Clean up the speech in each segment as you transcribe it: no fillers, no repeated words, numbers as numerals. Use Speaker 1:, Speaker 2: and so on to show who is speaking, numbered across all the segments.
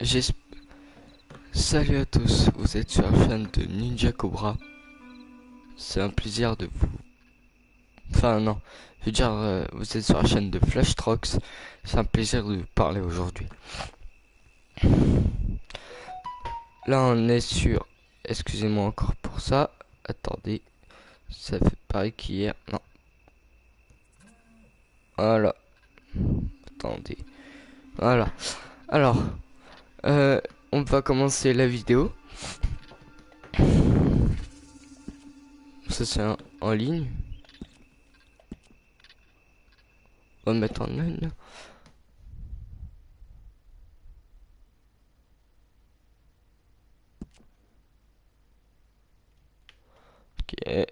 Speaker 1: J'esp- Salut à tous, vous êtes sur la chaîne de Ninja Cobra. C'est un plaisir de vous... Enfin non, je veux dire, vous êtes sur la chaîne de Flash Trucks. C'est un plaisir de vous parler aujourd'hui. Là on est sur... Excusez-moi encore pour ça. Attendez, ça fait pareil qu'hier. Non. Voilà. Attendez. Voilà. Alors, on va commencer la vidéo. Ça c'est en ligne. On va mettre en ligne. Ok.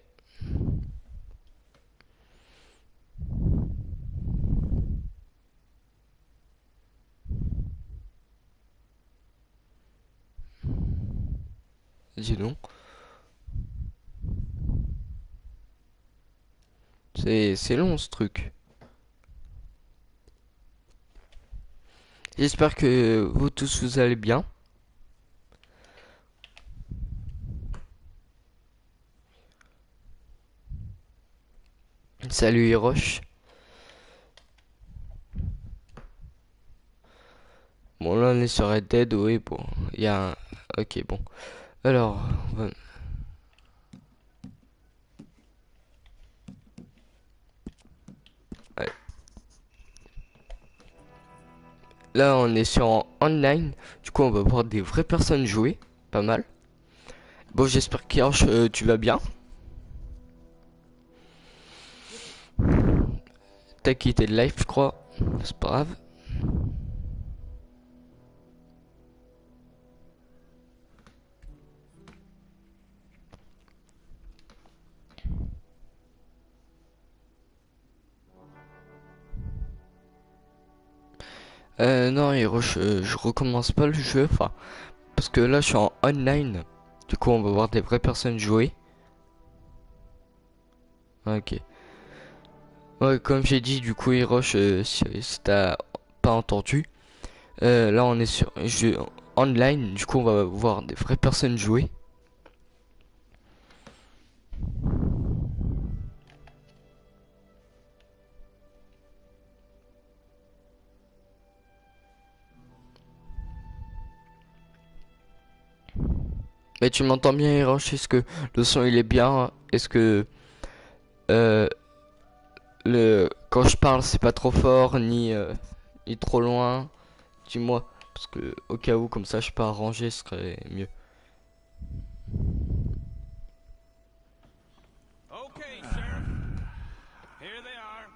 Speaker 1: Dis donc. C'est long ce truc. J'espère que vous tous vous allez bien. Salut Hirosh. Bon là on est sur Red Dead, oui bon. Il y a un... Ok bon. Alors, ouais. Là on est sur online. Du coup on va voir des vraies personnes jouer. Pas mal. Bon j'espère qu'Hirosh tu vas bien. T'as quitté le live je crois. C'est pas grave. Non Hirosh, je recommence pas le jeu. Enfin, parce que là je suis en online. Du coup on va voir des vraies personnes jouer. Ok. Ouais, comme j'ai dit, du coup, Hirosh, si t'as pas entendu, là on est sur jeu online, du coup on va voir des vraies personnes jouer. Mais tu m'entends bien, Hirosh? Est-ce que le son il est bien? Est-ce que euh, quand je parle c'est pas trop fort ni trop loin? Dis-moi, parce que au cas où comme ça je peux arranger, ce serait mieux.
Speaker 2: Okay, Sheriff. Here they are.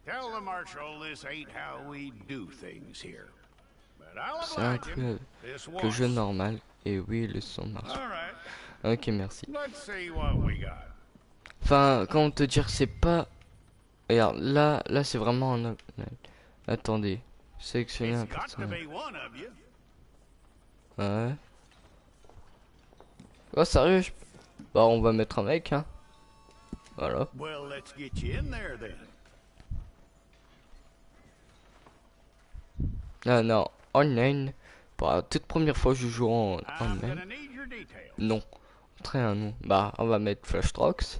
Speaker 3: Tell the Marshal this ain't how we do things here. But I'll
Speaker 1: C'est
Speaker 3: oblige
Speaker 1: inclus
Speaker 3: him this
Speaker 1: le jeu
Speaker 3: once.
Speaker 1: normal. Et oui, le son marche.
Speaker 3: All right,
Speaker 1: Ok, merci.
Speaker 3: let's see what we got.
Speaker 1: Enfin, comment te dire, c'est pas... Regarde, là c'est vraiment un... Attendez, sélectionner un
Speaker 3: It's got to
Speaker 1: personnage.
Speaker 3: be one of you.
Speaker 1: Ouais. Oh, sérieux? Bah, on va mettre un mec, hein. Voilà.
Speaker 3: Well, let's get you in there then.
Speaker 1: Ah non, online. Pour la toute première fois, je joue en
Speaker 3: I'm
Speaker 1: online.
Speaker 3: gonna need your details.
Speaker 1: Non. Très un nom. Bah, on va mettre Flash Trucks.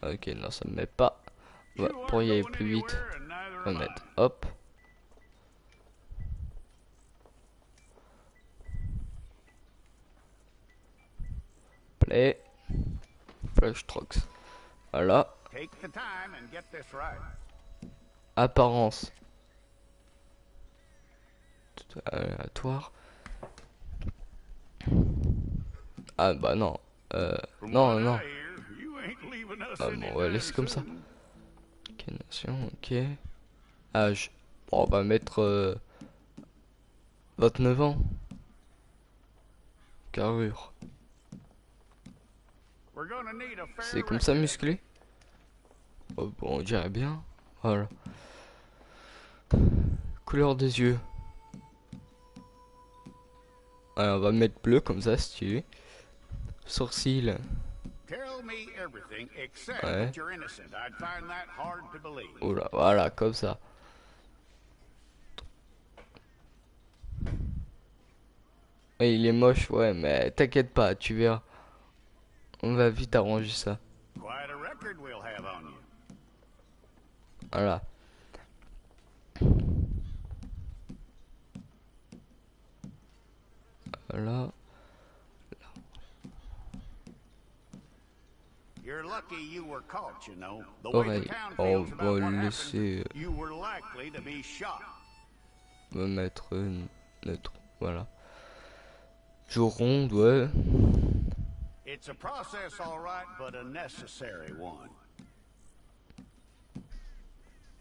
Speaker 1: Ok, non, ça me met pas. Ouais,
Speaker 3: You
Speaker 1: pour
Speaker 3: aren't
Speaker 1: y aller
Speaker 3: going
Speaker 1: plus vite,
Speaker 3: anywhere, and neither
Speaker 1: on
Speaker 3: am
Speaker 1: va
Speaker 3: I.
Speaker 1: mettre hop. Play. Flash Trucks. Voilà.
Speaker 3: Take the time and get this right.
Speaker 1: Apparence. Aléatoire. Ah bah non.
Speaker 3: From
Speaker 1: Non,
Speaker 3: what
Speaker 1: non.
Speaker 3: I hear, you ain't leaving us
Speaker 1: Ah bon, on va
Speaker 3: anytime
Speaker 1: laisser comme ça.
Speaker 3: soon.
Speaker 1: Ok, nation, ok. Âge. Bon, on va mettre 29 ans. Carrure.
Speaker 3: We're gonna need a
Speaker 1: C'est
Speaker 3: fair
Speaker 1: comme ça
Speaker 3: record.
Speaker 1: musclé? Oh, bon, on dirait bien. Voilà. Couleur des yeux. Alors, on va mettre bleu comme ça, stylé. Sourcils.
Speaker 3: Tell me everything except
Speaker 1: Ouais.
Speaker 3: that you're innocent. I'd find that hard to believe.
Speaker 1: Oula, voilà, comme ça. Ouais, il est moche, ouais, mais t'inquiète pas, tu verras. On va vite arranger ça.
Speaker 3: Quite a record we'll have on you.
Speaker 1: Voilà. Voilà.
Speaker 3: You're lucky you were caught, you know. The way the
Speaker 1: Oreille.
Speaker 3: town
Speaker 1: On
Speaker 3: feels
Speaker 1: va
Speaker 3: about what
Speaker 1: le
Speaker 3: happened,
Speaker 1: laisser.
Speaker 3: you were likely to be shot.
Speaker 1: On va mettre neutre. Voilà. Jour ronde, ouais.
Speaker 3: It's a process, all right, but a necessary one.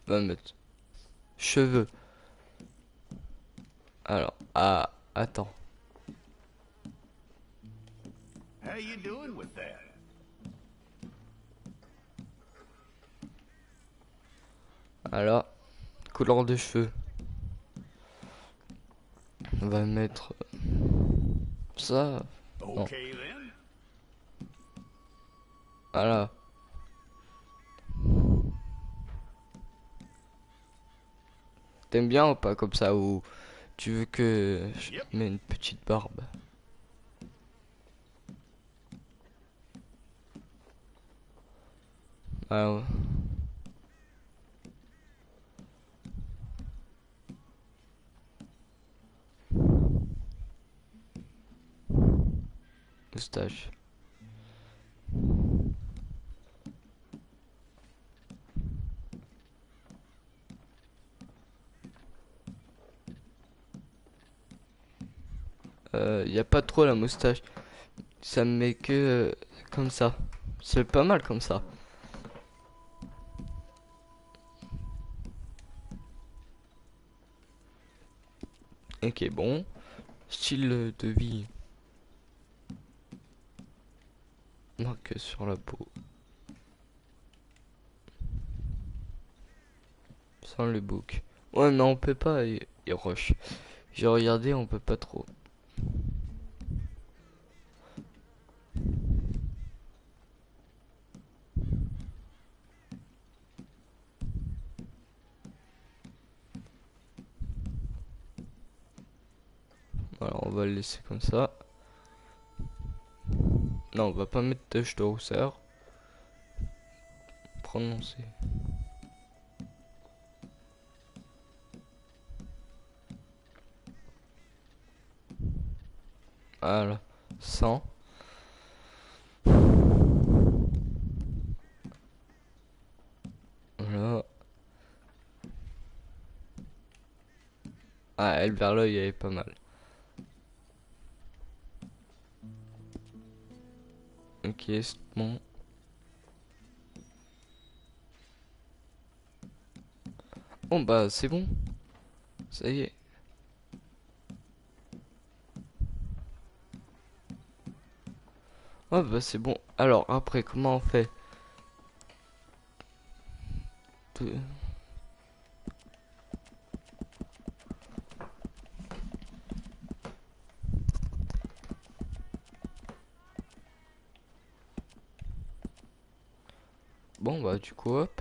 Speaker 1: On va mettre cheveux. Alors, ah, attends.
Speaker 3: How you doing with that?
Speaker 1: Alors, couleur de cheveux. On va mettre ça. Non.
Speaker 3: Okay then.
Speaker 1: Voilà. T'aimes bien ou pas comme ça, ou tu veux que je
Speaker 3: Yep.
Speaker 1: mette une petite barbe? Ah ouais. Moustache. Y a pas trop la moustache. Ça me met que comme ça. C'est pas mal comme ça. Ok, bon. Style de vie. Marque sur la peau. Sans le book. Ouais, mais on peut pas. Il rush. J'ai regardé, on peut pas trop. Voilà, on va le laisser comme ça. Non, on va pas mettre touche de rousseur. Prononcer. Voilà. 100. Voilà. Ah, elle vers l'œil, elle est pas mal. Ok, c'est bon. Bon, bah, c'est bon. Ça y est. Oh, bah, c'est bon. Alors, après, comment on fait? Tout- Bon, bah, du coup, hop.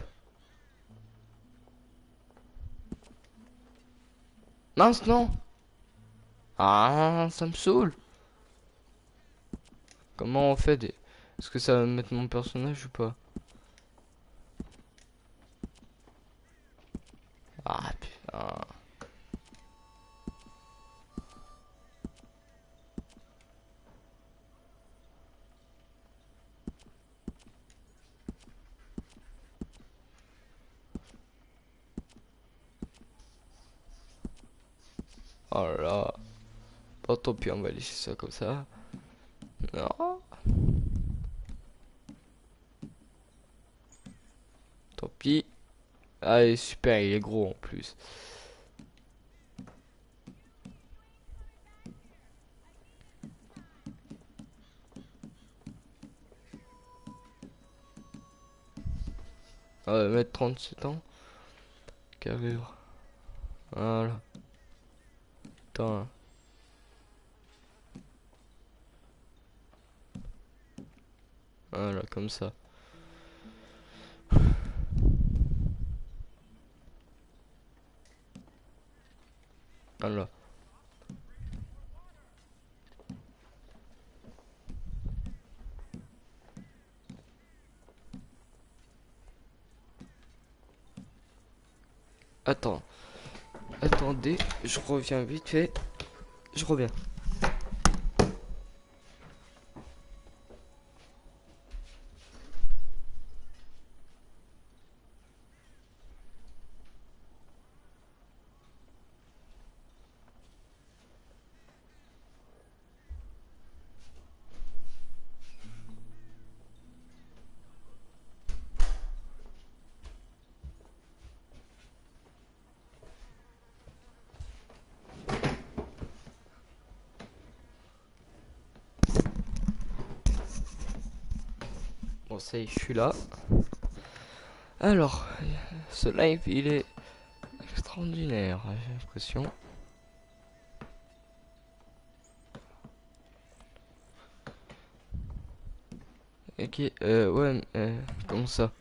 Speaker 1: Mince, non! Ah, ça me saoule! Comment on fait des... Est-ce que ça va mettre mon personnage ou pas? Ah, putain. Oh là là. Bon, tant pis, on va laisser ça comme ça. Non. Tant pis. Allez, super, il est gros en plus. On va mettre 37 ans. Carrure. Voilà. Attends. Voilà, comme ça. Voilà. Attends. Attendez, je reviens vite fait. Je reviens. Bon, ça y est, je suis là. Alors, ce live, il est extraordinaire, j'ai l'impression. Ok, ouais, comment ça?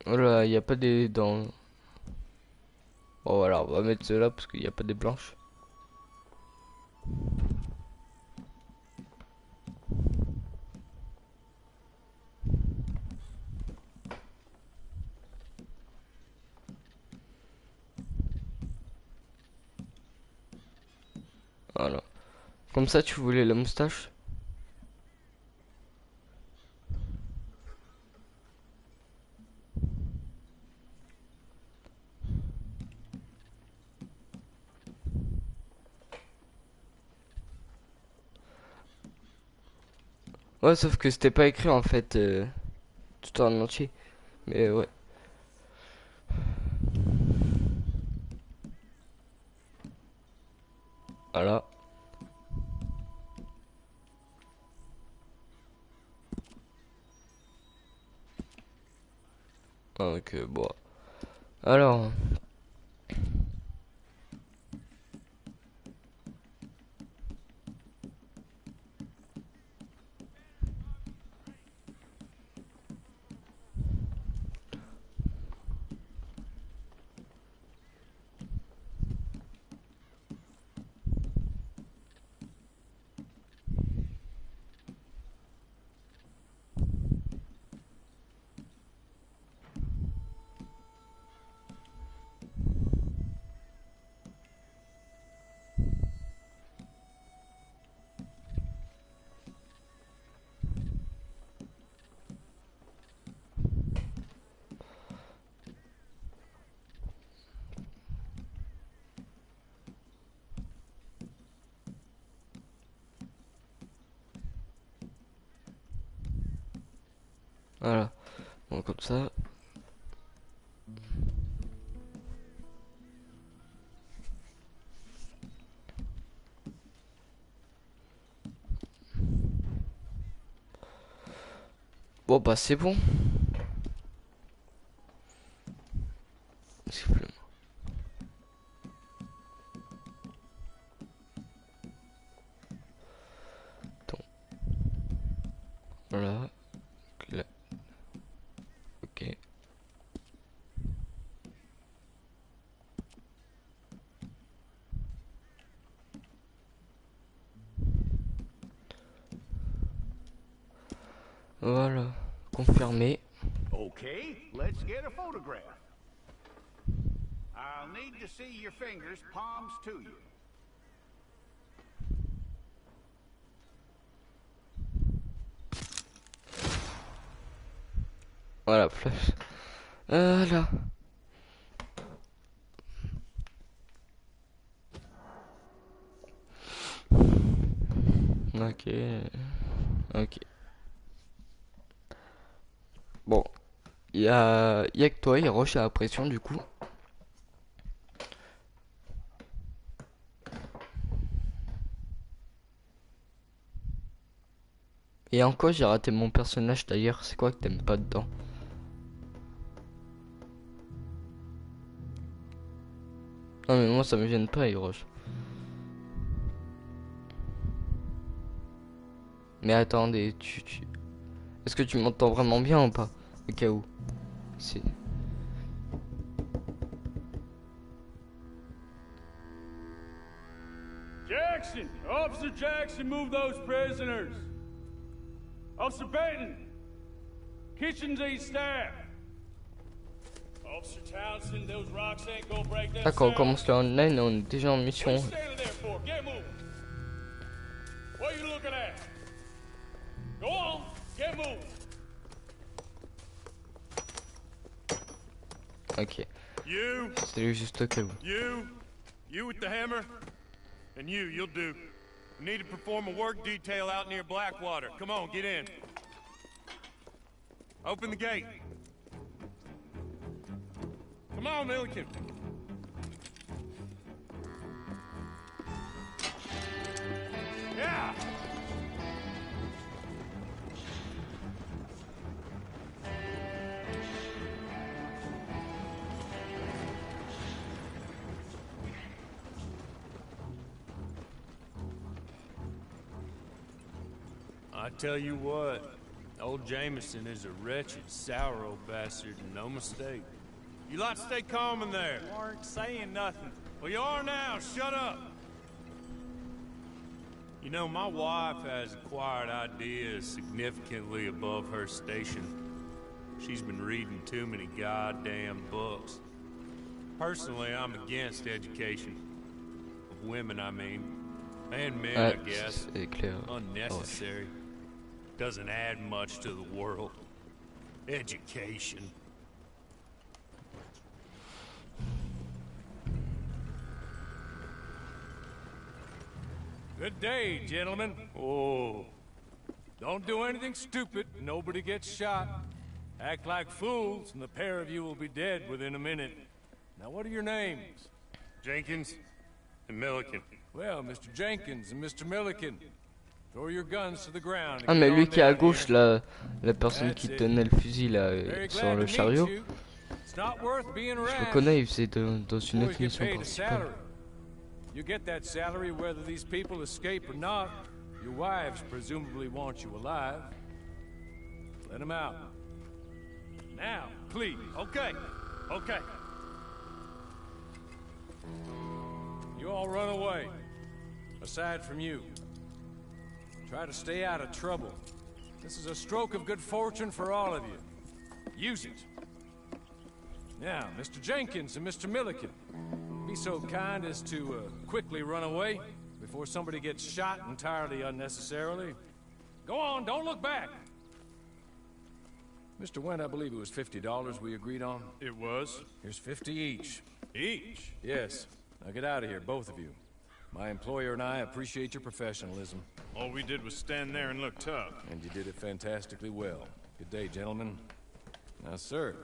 Speaker 1: Voilà, il n'y a pas des dans. Bon, voilà, on va mettre cela parce qu'il n'y a pas des blanches. Voilà. Comme ça, tu voulais la moustache? Ouais, sauf que c'était pas écrit en fait, tout en entier. Mais ouais. Voilà. Ok, bon. Alors, voilà. Bon, comme ça. Bon, bah, c'est bon. S'il vous plaît. Attends. Voilà. Là. Ok. Voilà. Confirmé.
Speaker 3: Okay, let's get a photograph. I'll need to see your fingers, palms to you.
Speaker 1: Voilà, flash. Voilà. Ok. Ok. Bon. Y a que toi, Hiroshi à la pression du coup. Et en quoi j'ai raté mon personnage d'ailleurs? C'est quoi que t'aimes pas dedans? Non mais moi ça me gêne pas, Hirosh. Mais attendez, est-ce que tu m'entends vraiment bien ou pas? Au cas où. C'est...
Speaker 2: Jackson! Officer Jackson, move those prisoners! Officer Baton! Kitchens these staff! Officer Townsend, those rocks ain't gonna break that
Speaker 1: D'accord, on
Speaker 2: sound.
Speaker 1: commence le online, on est déjà en
Speaker 2: What
Speaker 1: mission.
Speaker 2: you standing there for? Get moving! What are you looking at? Go on, get moving!
Speaker 1: Ok,
Speaker 4: You,
Speaker 1: c'était juste au cas où.
Speaker 4: you with the hammer, and you'll do. We need to perform a work detail out near Blackwater. Come on, get in. Open the gate. Come on, Milliken. Yeah! I tell you what, old Jameson is a wretched, sour old bastard, and no mistake. You lot stay calm in there.
Speaker 2: You aren't saying nothing.
Speaker 4: Well, you are now. Shut up. You know, my wife has acquired ideas significantly above her station. She's been reading too many goddamn books. Personally, I'm against education. Of women, I mean. And men, I
Speaker 1: Ouais,
Speaker 4: guess.
Speaker 1: c'est clair.
Speaker 4: Unnecessary. Doesn't add much to the world. Education.
Speaker 2: Good day, gentlemen.
Speaker 4: Oh,
Speaker 2: Don't do anything stupid. Nobody gets shot. Act like fools, and the pair of you will be dead within a minute. Now, what are your names?
Speaker 4: Jenkins and Milliken.
Speaker 2: Well, Mr. Jenkins and Mr. Milliken, throw your guns to the ground.
Speaker 1: Ah
Speaker 2: and
Speaker 1: mais
Speaker 2: get
Speaker 1: lui
Speaker 2: on
Speaker 1: qui est à
Speaker 2: down
Speaker 1: gauche
Speaker 2: here.
Speaker 1: la personne qui
Speaker 2: That's it.
Speaker 1: tenait le fusil là
Speaker 2: Very
Speaker 1: sur
Speaker 2: glad
Speaker 1: le
Speaker 2: to
Speaker 1: chariot,
Speaker 2: meet you. It's not worth being
Speaker 1: je le
Speaker 2: rash.
Speaker 1: connais, il faisait dans une
Speaker 2: Boys
Speaker 1: autre
Speaker 2: get
Speaker 1: mission
Speaker 2: paid a
Speaker 1: principale.
Speaker 2: salary. You get that salary whether these people escape or not. Your wives presumably want you alive. Let them out. Now, please.
Speaker 4: Okay, okay.
Speaker 2: You all run away. Aside from you. Try to stay out of trouble. This is a stroke of good fortune for all of you. Use it. Now, Mr. Jenkins and Mr. Milliken, be so kind as to quickly run away before somebody gets shot entirely unnecessarily. Go on, don't look back. Mr. Wendt, I believe it was $50 we agreed on.
Speaker 4: It was.
Speaker 2: Here's 50 each.
Speaker 4: Each?
Speaker 2: Yes. Now get out of here, both of you. My employer and I appreciate your professionalism.
Speaker 4: All we did was stand there and look tough.
Speaker 2: And you did it fantastically well. Good day, gentlemen. Now, sir,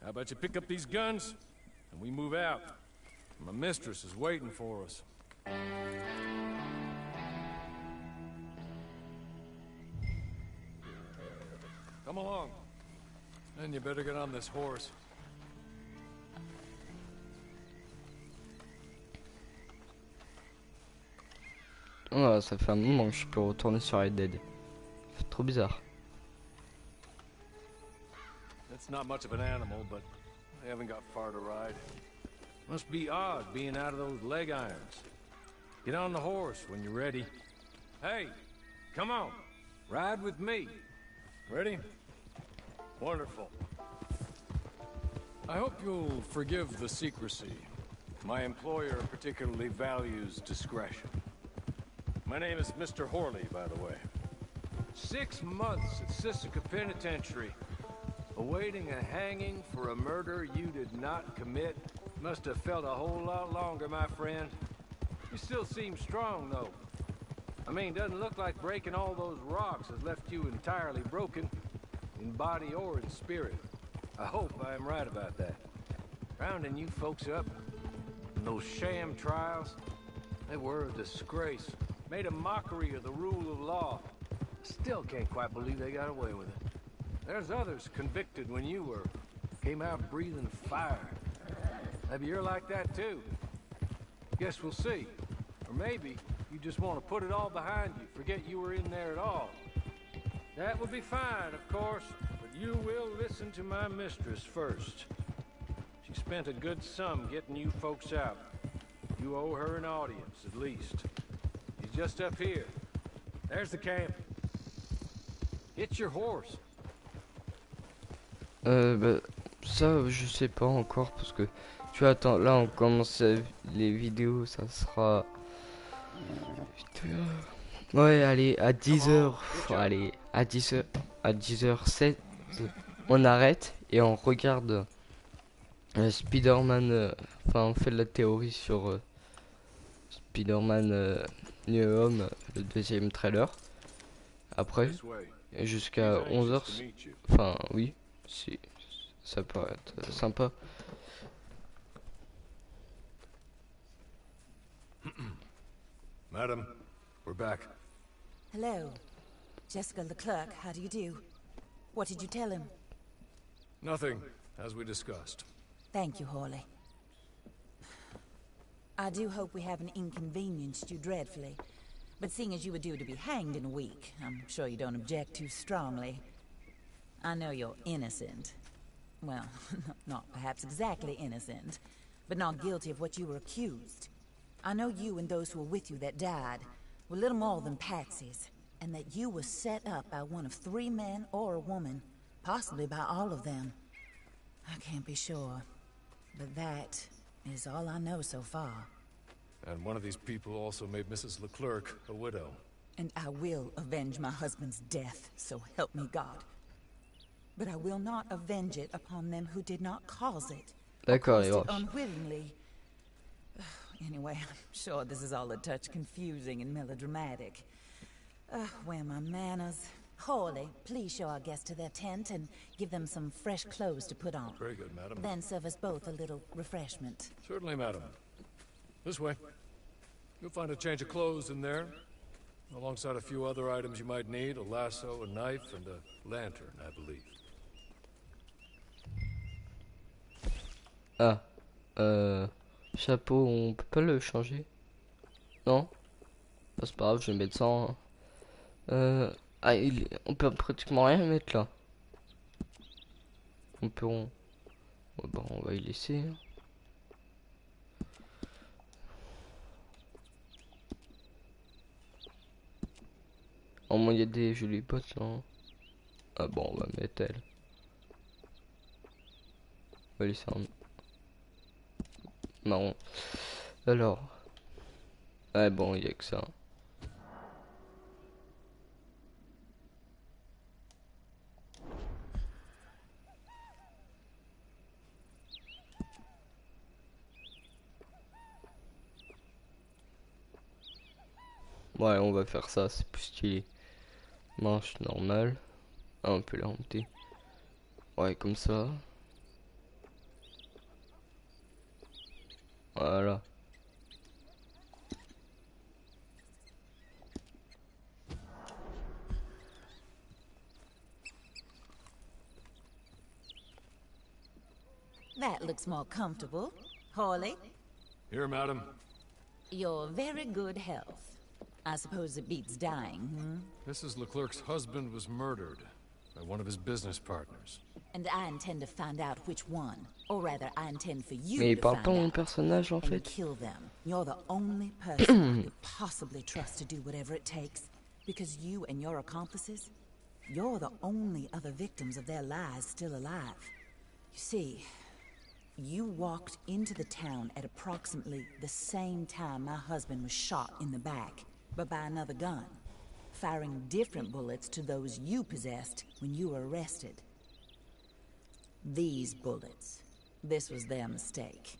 Speaker 2: how about you pick up these guns, and we move out? My mistress is waiting for us. Come along. Then you better get on this horse.
Speaker 1: Oh, ça fait un moment que je peux retourner sur Red Dead. C'est trop bizarre.
Speaker 2: That's not much of an animal, but they haven't got far to ride. Must be odd being out of those leg irons. Get on the horse when you're ready. Hey, come on. Ride with me. Ready? Wonderful. I hope you'll forgive the secrecy. My employer particularly values discretion. My name is Mr. Horley, by the way. 6 months at Sisika Penitentiary, awaiting a hanging for a murder you did not commit. Must have felt a whole lot longer, my friend. You still seem strong, though. I mean, doesn't look like breaking all those rocks has left you entirely broken, in body or in spirit. I hope I am right about that. Rounding you folks up, and those sham trials, they were a disgrace. Made a mockery of the rule of law. Still can't quite believe they got away with it. There's others convicted when you were. Came out breathing fire. Maybe you're like that too. Guess we'll see. Or maybe you just want to put it all behind you, forget you were in there at all. That would be fine, of course, but you will listen to my mistress first. She spent a good sum getting you folks out. You owe her an audience, at least. She's just up here. There's the camp. Get your horse.
Speaker 1: Bah, ça, je sais pas encore parce que tu vois, attends, là on commence les vidéos, ça sera. Ouais, allez, à 10h, allez, à 10h, à 10h07, on arrête et on regarde Spider-Man, enfin on fait de la théorie sur Spider-Man New Home, le deuxième trailer. Après, jusqu'à 11h, enfin oui, si, ça peut être sympa.
Speaker 2: Madam, we're back.
Speaker 5: Hello. Jessica Leclerc, how do you do? What did you tell him?
Speaker 2: Nothing, as we discussed.
Speaker 5: Thank you, Hawley. I do hope we haven't inconvenienced you dreadfully. But seeing as you were due to be hanged in a week, I'm sure you don't object too strongly. I know you're innocent. Well, not perhaps exactly innocent, but not guilty of what you were accused. I know you and those who were with you that died were little more than patsies, and that you were set up by one of 3 men or a woman, possibly by all of them. I can't be sure, but that is all I know so far.
Speaker 2: And one of these people also made Mrs. Leclerc a widow.
Speaker 5: And I will avenge my husband's death, so help me God. But I will not avenge it upon them who did not cause it.
Speaker 1: D'accord,
Speaker 5: Caused it unwittingly. Anyway, I'm sure this is all a touch confusing and melodramatic. Where are my manners? Hawley, please show our guests to their tent and give them some fresh clothes to put on.
Speaker 2: Very good, madam.
Speaker 5: Then serve us both a little refreshment.
Speaker 2: Certainly, madam. This way. You'll find a change of clothes in there, alongside a few other items you might need, a lasso, a knife, and a lantern, I believe.
Speaker 1: Ah, chapeau, on peut pas le changer? Non? Bah, c'est pas grave, je vais le mettre sans. Ah, on peut pratiquement rien mettre là. Ouais, bon, on va y laisser. Hein. Au moins il y a des jolies bottes là. Ah bon, on va mettre elle. On va laisser en marron. Alors. Ouais, bon, il y a que ça. Ouais, on va faire ça, c'est plus stylé. Manche normale. Ah, on peut la monter. Ouais, comme ça. Voilà.
Speaker 5: That looks more comfortable. Hawley,
Speaker 2: Here, madam.
Speaker 5: you're very good health. I suppose it beats dying,
Speaker 2: Mrs. Leclerc's husband was murdered by one of his business partners.
Speaker 5: And I intend to find out which one. Or rather, I intend for you
Speaker 1: Mais il
Speaker 5: to
Speaker 1: parle
Speaker 5: find
Speaker 1: pas mon
Speaker 5: out
Speaker 1: personnage en
Speaker 5: and
Speaker 1: fait.
Speaker 5: kill them. You're the only person I could possibly trust to do whatever it takes. Because you and your accomplices, you're the only other victims of their lies still alive. You see, you walked into the town at approximately the same time my husband was shot in the back, but by another gun, firing different bullets to those you possessed when you were arrested. These bullets, this was their mistake.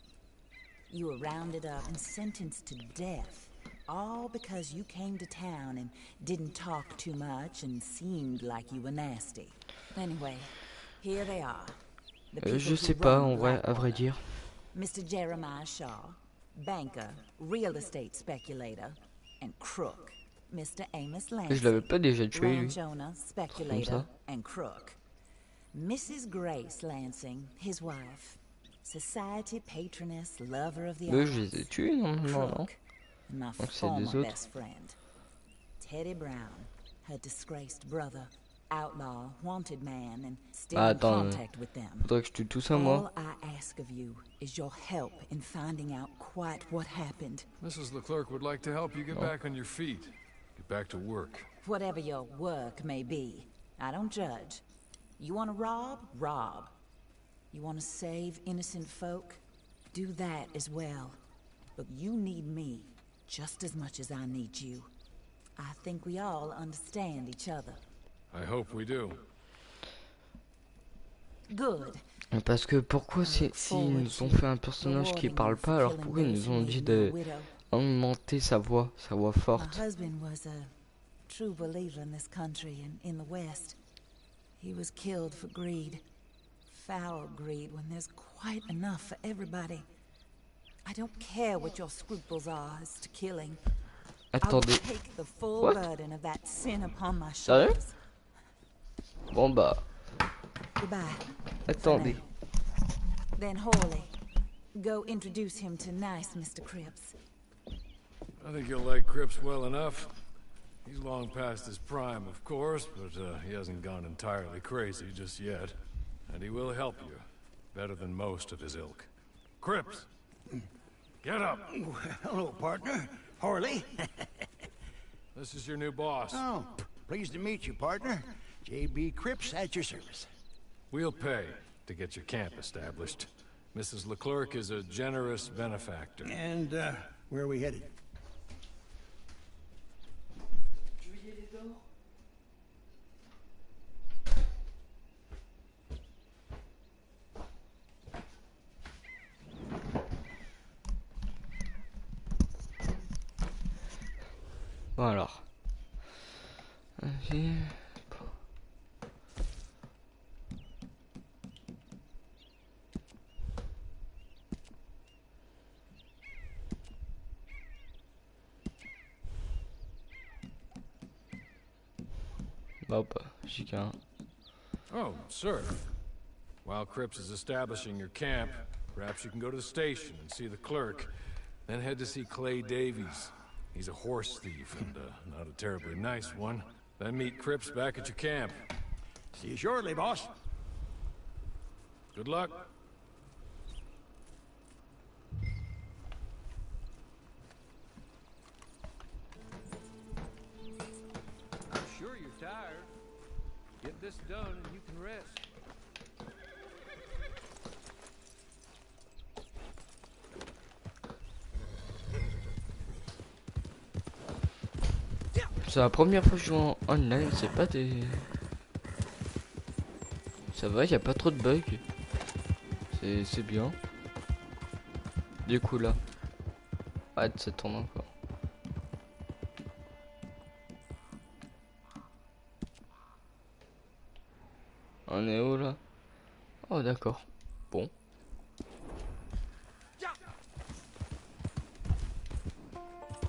Speaker 5: You were rounded up and sentenced to death, all because you came to town and didn't talk too much and seemed like you were nasty. Anyway, here they are. The people
Speaker 1: Je
Speaker 5: who
Speaker 1: sais pas
Speaker 5: run
Speaker 1: en vrai, à vrai
Speaker 5: Blackwater.
Speaker 1: dire.
Speaker 5: Mr. Jeremiah Shaw, banker, real estate speculator, and crook. Mr. Amos
Speaker 1: Je l'avais
Speaker 5: Lansing,
Speaker 1: pas déjà tué lui.
Speaker 5: ranch owner, speculator, and crook. Mrs. Grace Lansing, his wife, society patroness, lover of the
Speaker 1: Eux,
Speaker 5: arts,
Speaker 1: je les ai tués normalement, non?
Speaker 5: crook, and my
Speaker 1: Donc c'est
Speaker 5: former
Speaker 1: des autres.
Speaker 5: best friend, Teddy Brown, her disgraced brother, outlaw, wanted man, and still
Speaker 1: Ah,
Speaker 5: in
Speaker 1: attends,
Speaker 5: contact with them.
Speaker 1: faudrait que je tue tout ça moi.
Speaker 5: All I ask of you is your help in finding out quite what happened.
Speaker 2: Mrs. Leclerc would like to help you get back on your feet. Get back to work.
Speaker 5: Whatever your work may be, I don't judge. You want to rob? Rob. You want to save innocent folk? Do that as well. But you need me just as much as I need you. I think we all understand each other.
Speaker 2: I hope we do.
Speaker 5: Good.
Speaker 1: Parce que pourquoi s'ils nous ont fait un personnage qui parle pas, alors pourquoi ils nous ont dit d'augmenter sa voix
Speaker 5: My
Speaker 1: forte?
Speaker 5: husband was a true believer in this country and in the West. He was killed for greed. Foul greed when there's quite enough for everybody. I don't care what your scruples are as to killing. I will
Speaker 1: Attendez.
Speaker 5: take the full
Speaker 1: What?
Speaker 5: burden of that sin upon my
Speaker 1: Sérieux?
Speaker 5: shoulders.
Speaker 1: Bon bah,
Speaker 5: Goodbye.
Speaker 1: attendez.
Speaker 5: Then Hawley, go introduce him to nice Mr. Cripps.
Speaker 2: I think you'll like Cripps well enough. He's long past his prime, of course, but he hasn't gone entirely crazy just yet. And he will help you, better than most of his ilk. Cripps! Get up!
Speaker 3: Hello, partner. Harley.
Speaker 2: This is your new boss.
Speaker 3: Oh, pleased to meet you, partner. J.B. Cripps at your service.
Speaker 2: We'll pay to get your camp established. Mrs. Leclerc is a generous benefactor.
Speaker 3: And, where are we headed?
Speaker 1: Bon alors. Vas-y. Hop, j'ai qu'un.
Speaker 2: Oh, sir. While Cripps is establishing your camp, perhaps you can go to the station and see the clerk. Then head to see Clay Davies. He's a horse thief and not a terribly nice one. Then meet Cripps back at your camp.
Speaker 3: See you shortly, boss.
Speaker 2: Good luck.
Speaker 4: I'm sure you're tired. Get this done and you can rest.
Speaker 1: C'est la première fois que je joue en online, c'est pas des... Ça va, y a pas trop de bugs. C'est bien. Du coup là. Ah, ça tourne encore. On est où là? Oh d'accord. Bon.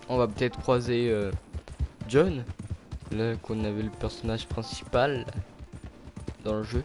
Speaker 1: On va peut-être croiser John. Là qu'on avait le personnage principal dans le jeu.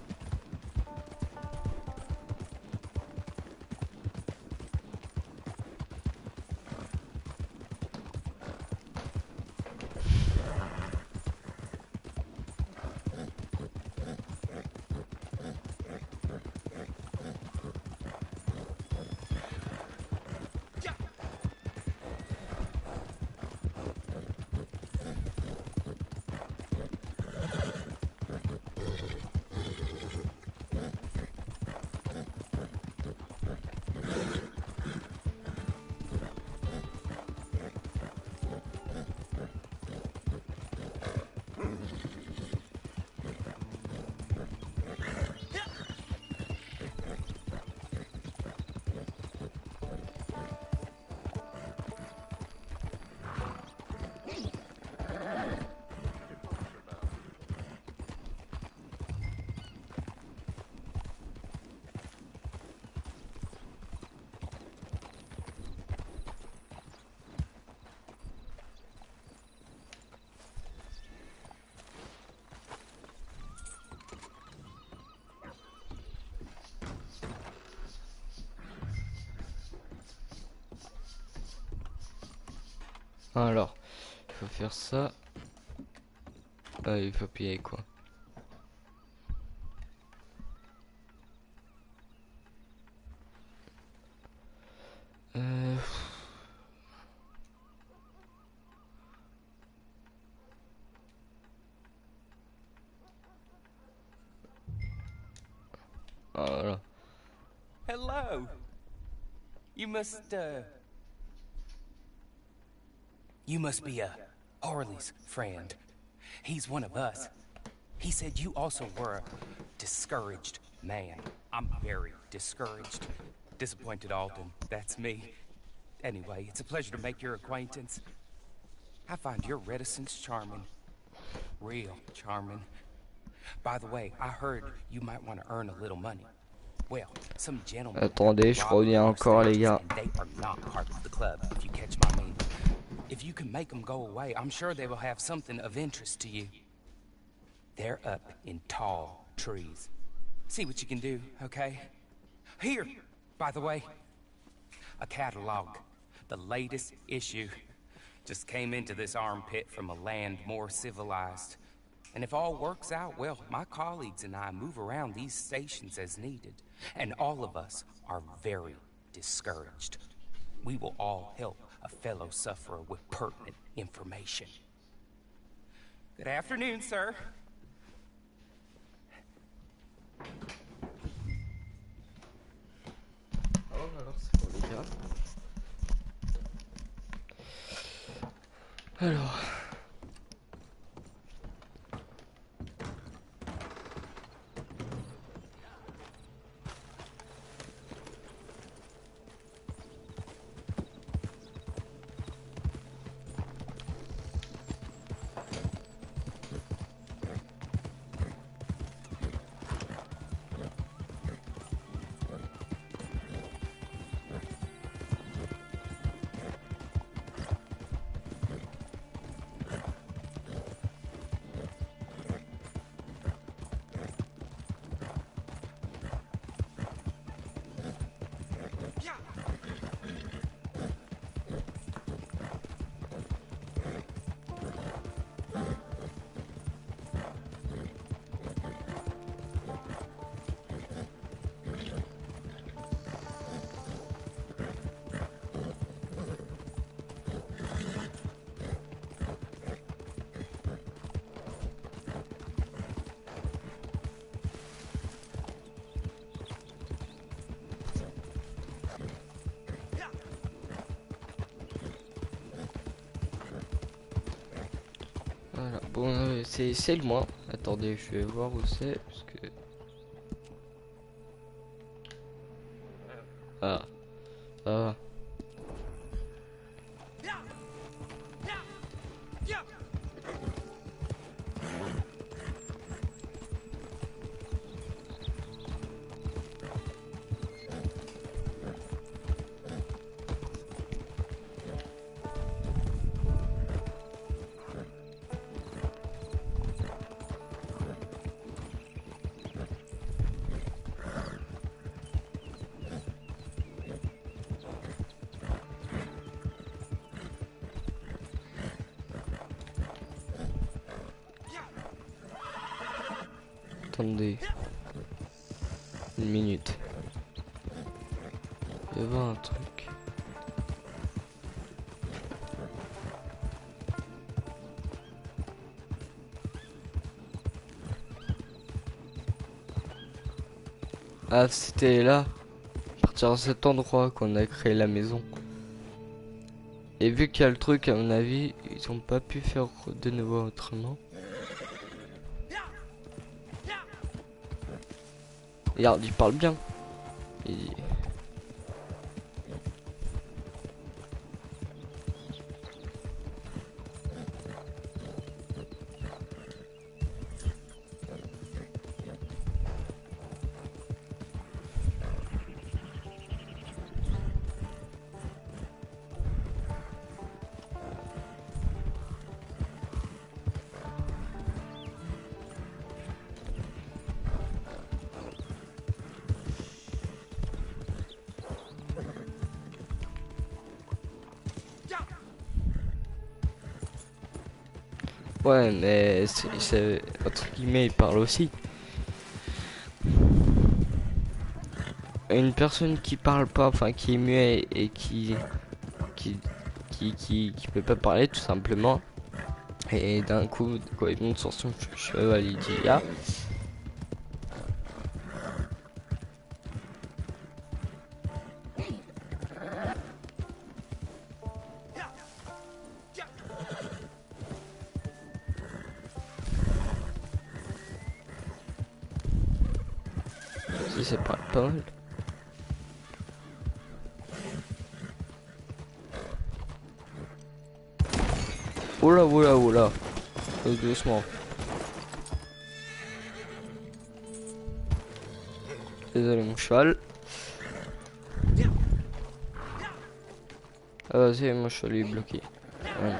Speaker 1: Alors, il faut faire ça. Il faut payer quoi. Euh... Ah, voilà.
Speaker 6: Hello. You must be Harley's friend. He's one of us. He said you also were a discouraged man. I'm very discouraged. Disappointed Alden, that's me. Anyway, it's a pleasure to make your acquaintance. I find your reticence charming. Real charming. By the way, I heard you might want to earn a little money. Well, some gentlemen.
Speaker 1: Attendez, je reviens encore les gars.
Speaker 6: They are not part of the club, if you catch my meaning. If you can make them go away, I'm sure they will have something of interest to you. They're up in tall trees. See what you can do, okay? Here, by the way, a catalog. The latest issue. Just came into this armpit from a land more civilized. And if all works out, well, my colleagues and I move around these stations as needed. And all of us are very discouraged. We will all help a fellow sufferer with pertinent information. Good afternoon, sir.
Speaker 1: Alors. Voilà, bon, c'est loin. Attendez, je vais voir où c'est, parce que... Ah, ah. Attendez. Une minute. Il y avait un truc. Ah, c'était là. À partir de cet endroit qu'on a créé la maison. Et vu qu'il y a le truc, à mon avis, ils ont pas pu faire de nouveau autrement. Regarde, il parle bien. Ouais, mais entre guillemets, il parle aussi. Une personne qui parle pas, enfin qui est muet et qui, qui peut pas parler tout simplement. Et d'un coup, quand il monte sur son cheval, il dit ah. Si c'est pas mal. Oula, oula, oula. Doucement. Désolé mon cheval. Ah vas-y, mon cheval est bloqué. Ouais.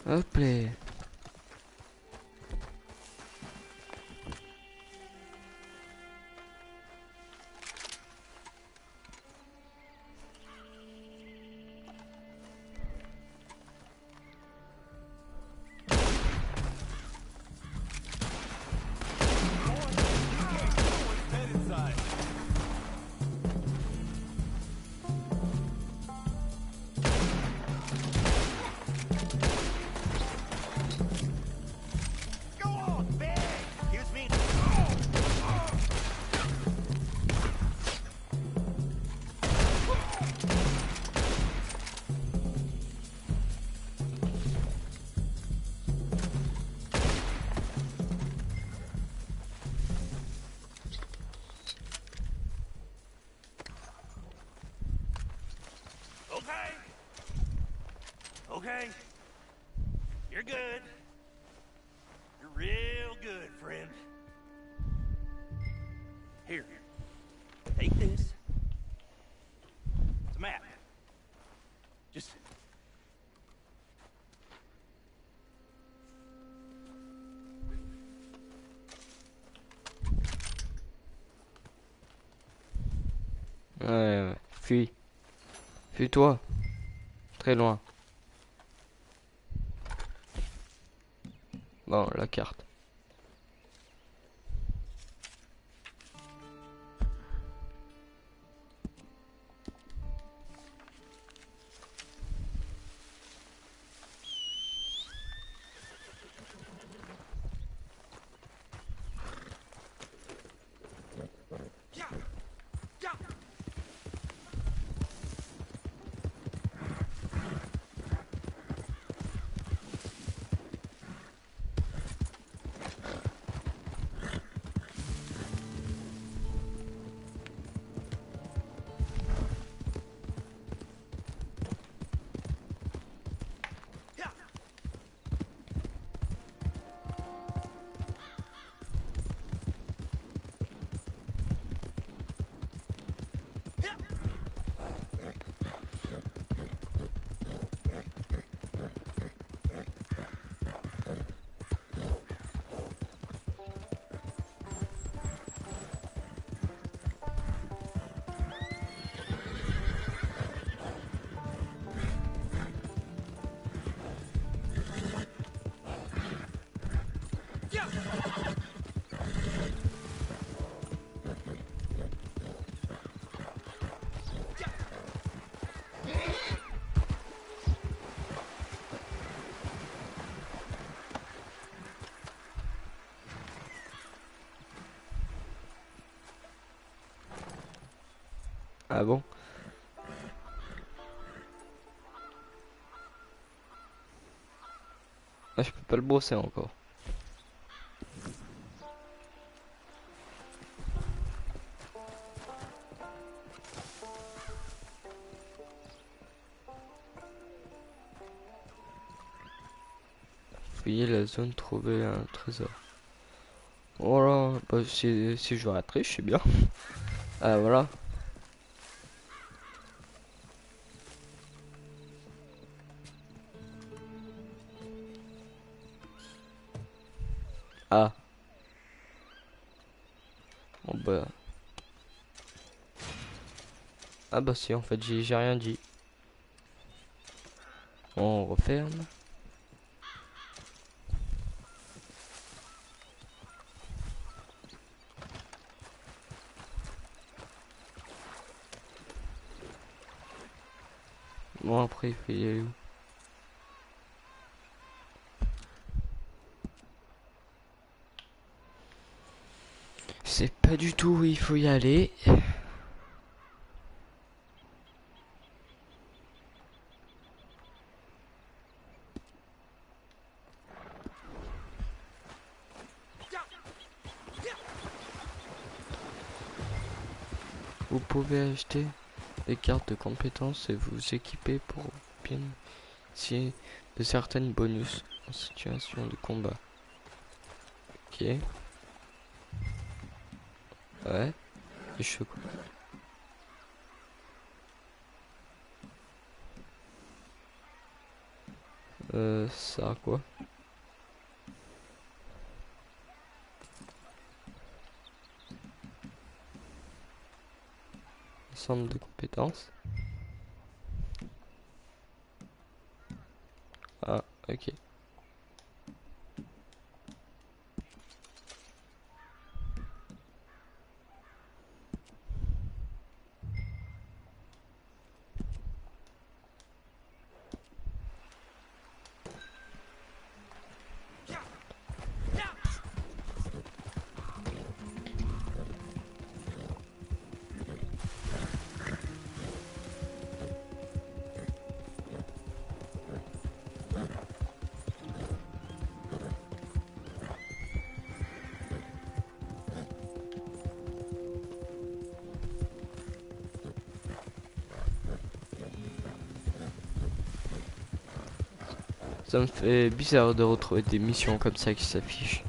Speaker 1: Hop là.
Speaker 7: Okay. You're good. You're real good, friend. Here. Take this. It's a map. Just...
Speaker 1: Ouais, fuis. Fuis-toi. Très loin. Bon, la carte. Ah bon? Ah, je peux pas le brosser encore. Fouiller la zone, trouver un trésor. Voilà, bah si je raterai, je suis bien. Ah voilà. Ah. Bon bah. Ah bah si, en fait, j'ai rien dit. On referme. Bon, après, il faut y aller où? C'est pas du tout où il faut y aller. Vous pouvez acheter des cartes de compétences et vous équiper pour bénéficier de certaines bonus en situation de combat. Ok. Ouais. Et je fais quoi? Ça a quoi? Ensemble de compétences. Ah, ok. Ça me fait bizarre de retrouver des missions comme ça qui s'affichent.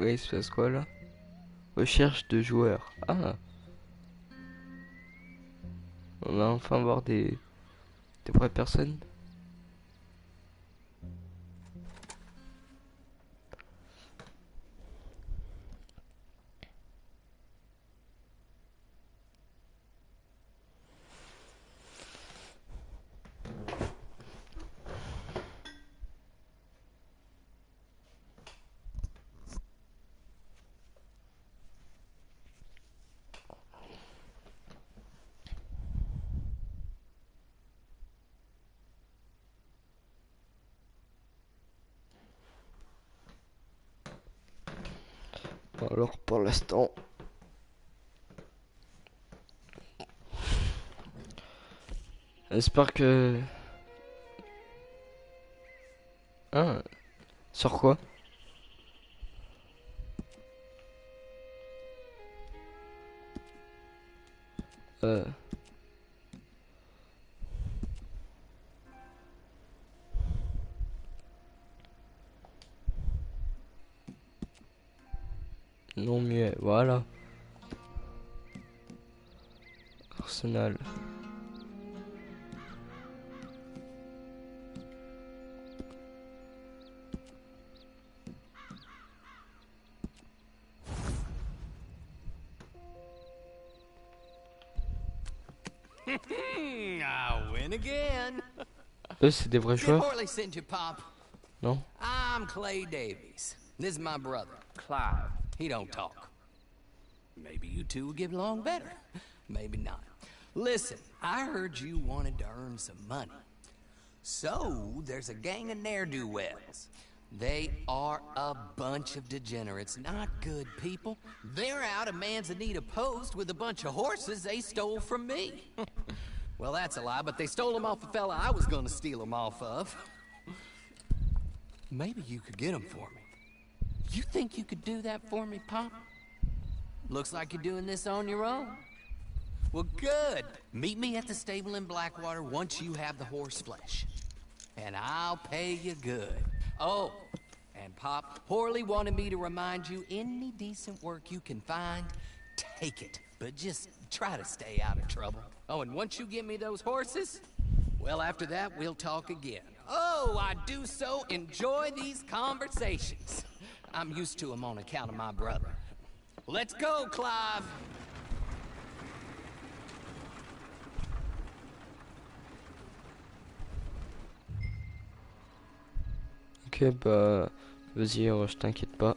Speaker 1: Oui, il se passe quoi là? Recherche de joueurs. Ah, on va enfin voir des vraies personnes. Alors pour l'instant, j'espère que... Ah, sur quoi? Euh... Non mieux, voilà. Arsenal.
Speaker 8: I win again.
Speaker 1: Eux, c'est des vrais
Speaker 8: Did
Speaker 1: joueurs?
Speaker 8: Horley send you, Pop?
Speaker 1: Non?
Speaker 8: I'm Clay Davies. This is my brother, Clive. He don't talk. Maybe you two will get along better. Maybe not. Listen, I heard you wanted to earn some money. So, there's a gang of ne'er-do-wells. They are a bunch of degenerates, not good people. They're out of Manzanita Post with a bunch of horses they stole from me. Well, that's a lie, but they stole them off a fella I was gonna steal them off of. Maybe you could get them for me. You think you could do that for me, Pop? Looks like you're doing this on your own. Well, good. Meet me at the stable in Blackwater once you have the horse flesh. And I'll pay you good. Oh, and Pop, Horley wanted me to remind you, any decent work you can find, take it. But just try to stay out of trouble. Oh, and once you give me those horses, well, after that, we'll talk again. Oh, I do so enjoy these conversations. I'm used to them on account of my brother. Let's go, Clive.
Speaker 1: Ok, bah, vas-y, je t'inquiète pas.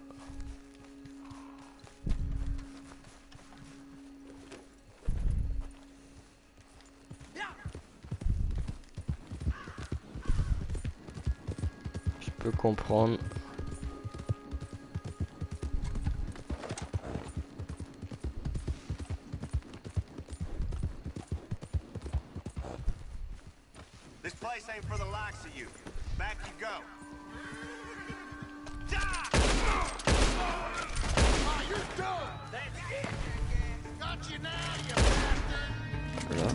Speaker 1: Je peux comprendre.
Speaker 3: This place ain't for the likes of you. Back you go. Oh, you're done. That's it. Got you now, you bastard.
Speaker 1: Voilà.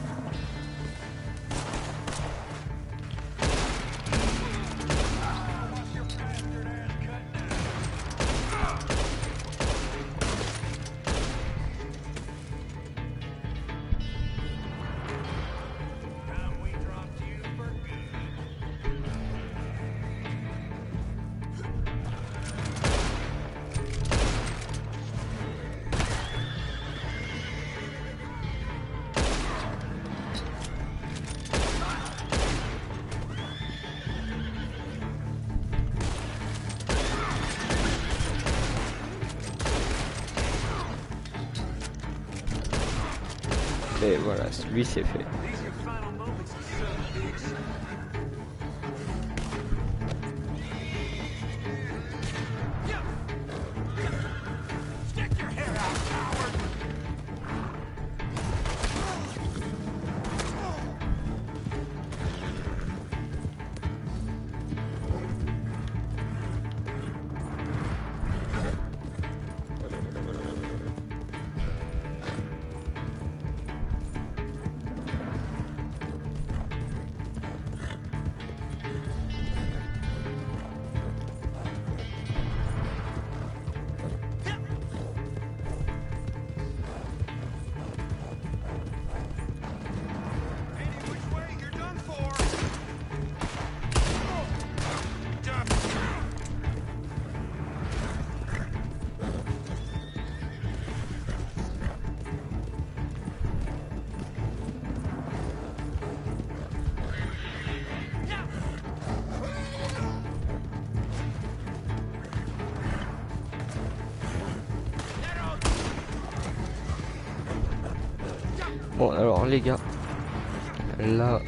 Speaker 1: Et voilà, lui c'est fait. Bon alors les gars, là,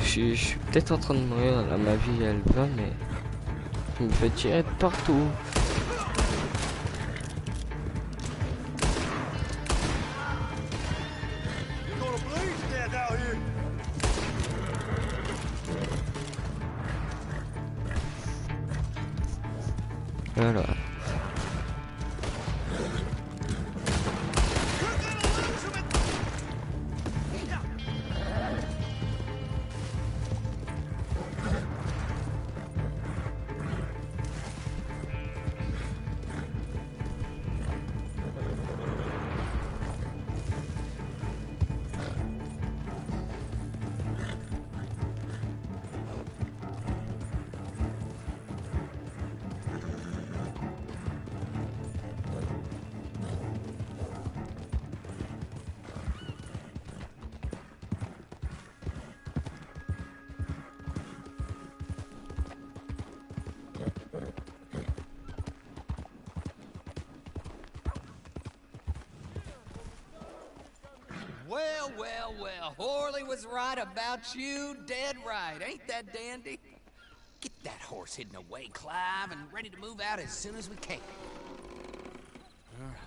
Speaker 1: je suis peut-être en train de mourir, là ma vie elle va, mais je me fais tirer de partout. Voilà.
Speaker 8: well, well. Horley was right about you, dead right. Ain't that dandy? Get that horse hidden away, Clive, and ready to move out as soon as we can. All right.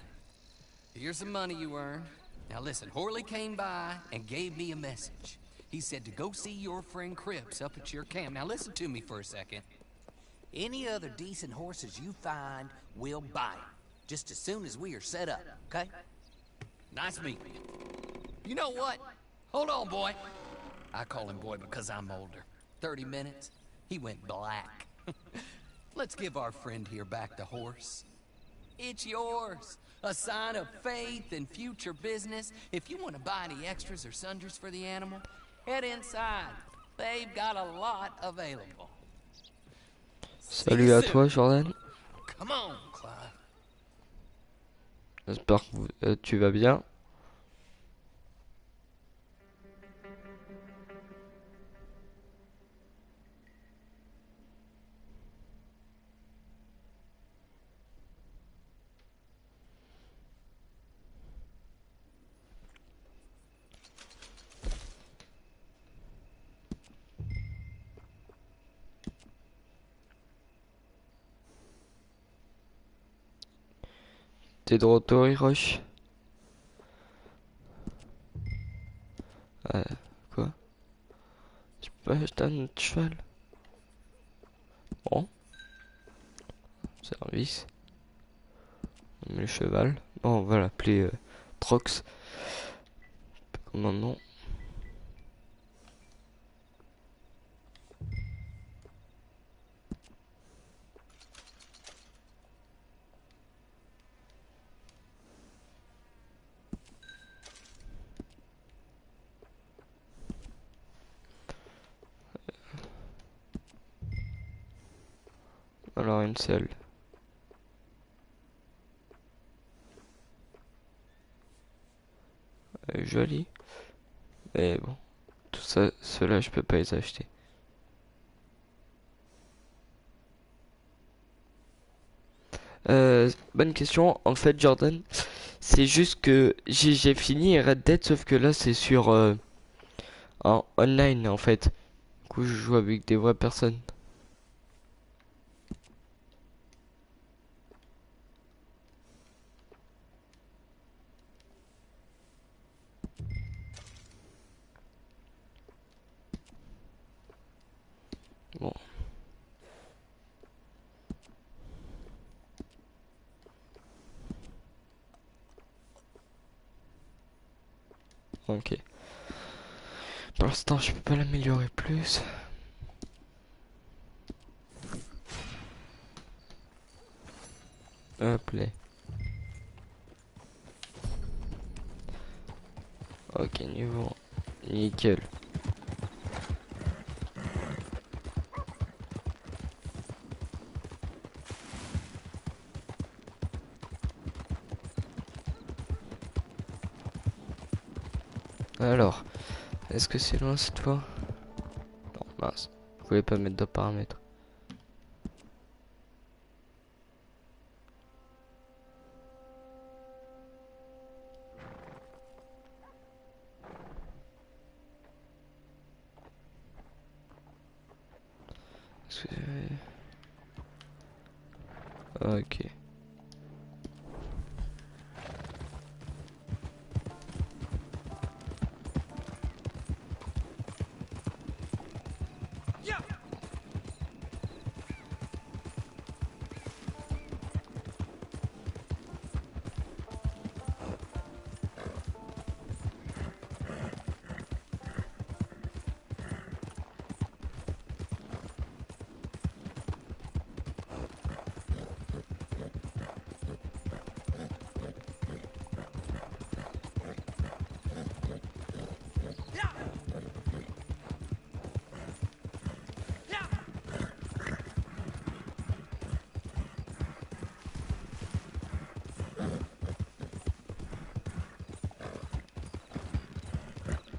Speaker 8: Here's some money you earned. Now listen, Horley came by and gave me a message. He said to go see your friend Cripps up at your camp. Now listen to me for a second. Any other decent horses you find, we'll buy 'em. Just as soon as we are set up, okay? Nice meeting you. You know what? Hold on, boy. I call him boy because I'm older. 30 minutes, he went black. Let's give our friend here back the horse. It's yours. A sign of faith and future business. If you want to buy any extras or sundries for the animal, head inside. They've got a lot available.
Speaker 1: Salut à toi, Jordan.
Speaker 8: Come on, Clive.
Speaker 1: J'espère que tu vas bien. T'es de retour, Hirosh? Quoi? Tu peux pas acheter un autre cheval? Bon. Service. On met le cheval. Bon, on va l'appeler Trox. Comme un nom. Alors une seule. Elle est jolie. Mais bon. Tout ça, ceux-là, je peux pas les acheter. Bonne question. En fait, Jordan, c'est juste que j'ai fini Red Dead, sauf que là, c'est sur en online, en fait. Du coup, je joue avec des vraies personnes. Bon. Ok. Pour l'instant, je peux pas l'améliorer plus. Hop là. Ok, niveau nickel. Alors, est-ce que c'est loin cette fois? Non, mince. Je voulais pas mettre de paramètres. Est-ce que... Ok.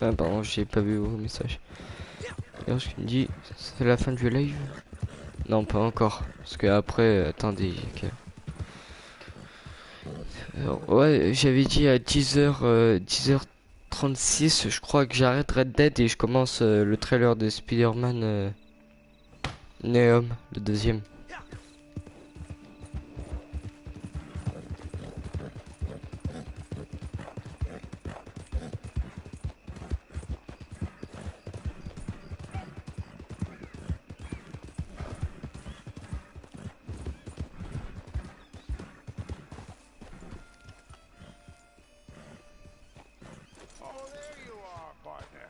Speaker 1: Ah pardon, j'ai pas vu vos messages. Et ce qu'il me dit, c'est la fin du live? Non, pas encore. Parce que après, attendez. Ouais, j'avais dit à 10h, 10h 36, je crois que j'arrête Red Dead et je commence le trailer de Spider-Man Neom, le deuxième.
Speaker 3: Oh, there you are, partner.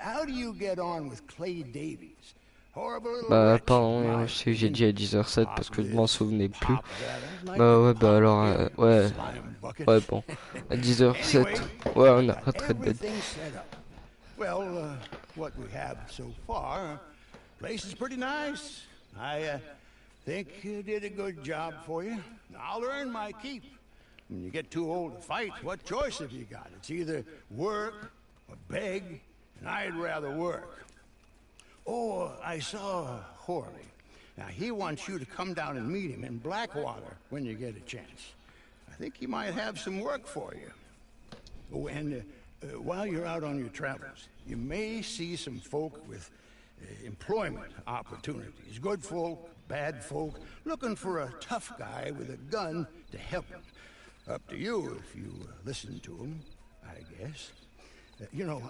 Speaker 3: How do you get on with Clay Davies? Horrible little
Speaker 1: Bah
Speaker 3: wretch.
Speaker 1: pardon,
Speaker 3: My
Speaker 1: je sais que j'ai dit à 10h07 parce que je m'en souvenais plus.
Speaker 3: Pop that like
Speaker 1: Bah ouais,
Speaker 3: a
Speaker 1: bah alors,
Speaker 3: pop
Speaker 1: ouais,
Speaker 3: slime bucket.
Speaker 1: ouais bon. À 10h07,
Speaker 3: Anyway,
Speaker 1: ouais, on
Speaker 3: got
Speaker 1: arrête Red Dead.
Speaker 3: everything set up. Well, what we have so far, place is pretty nice. I think you did a good job for you. I'll earn my keep. When you get too old to fight, what choice have you got? It's either work or beg, and I'd rather work. Oh, I saw Horley. Now, he wants you to come down and meet him in Blackwater when you get a chance. I think he might have some work for you. Oh, and while you're out on your travels, you may see some folk with employment opportunities. Good folk, bad folk, looking for a tough guy with a gun to help them. Up to you if you listen to them, I guess. You know,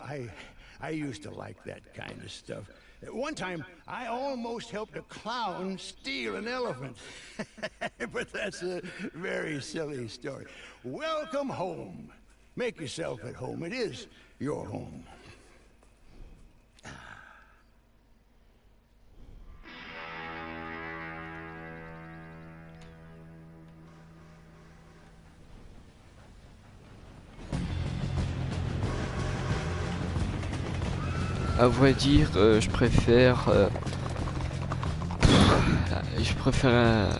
Speaker 3: I used to like that kind of stuff. One time, I almost helped a clown steal an elephant. But that's a very silly story. Welcome home. Make yourself at home. It is your home.
Speaker 1: À vrai dire, je préfère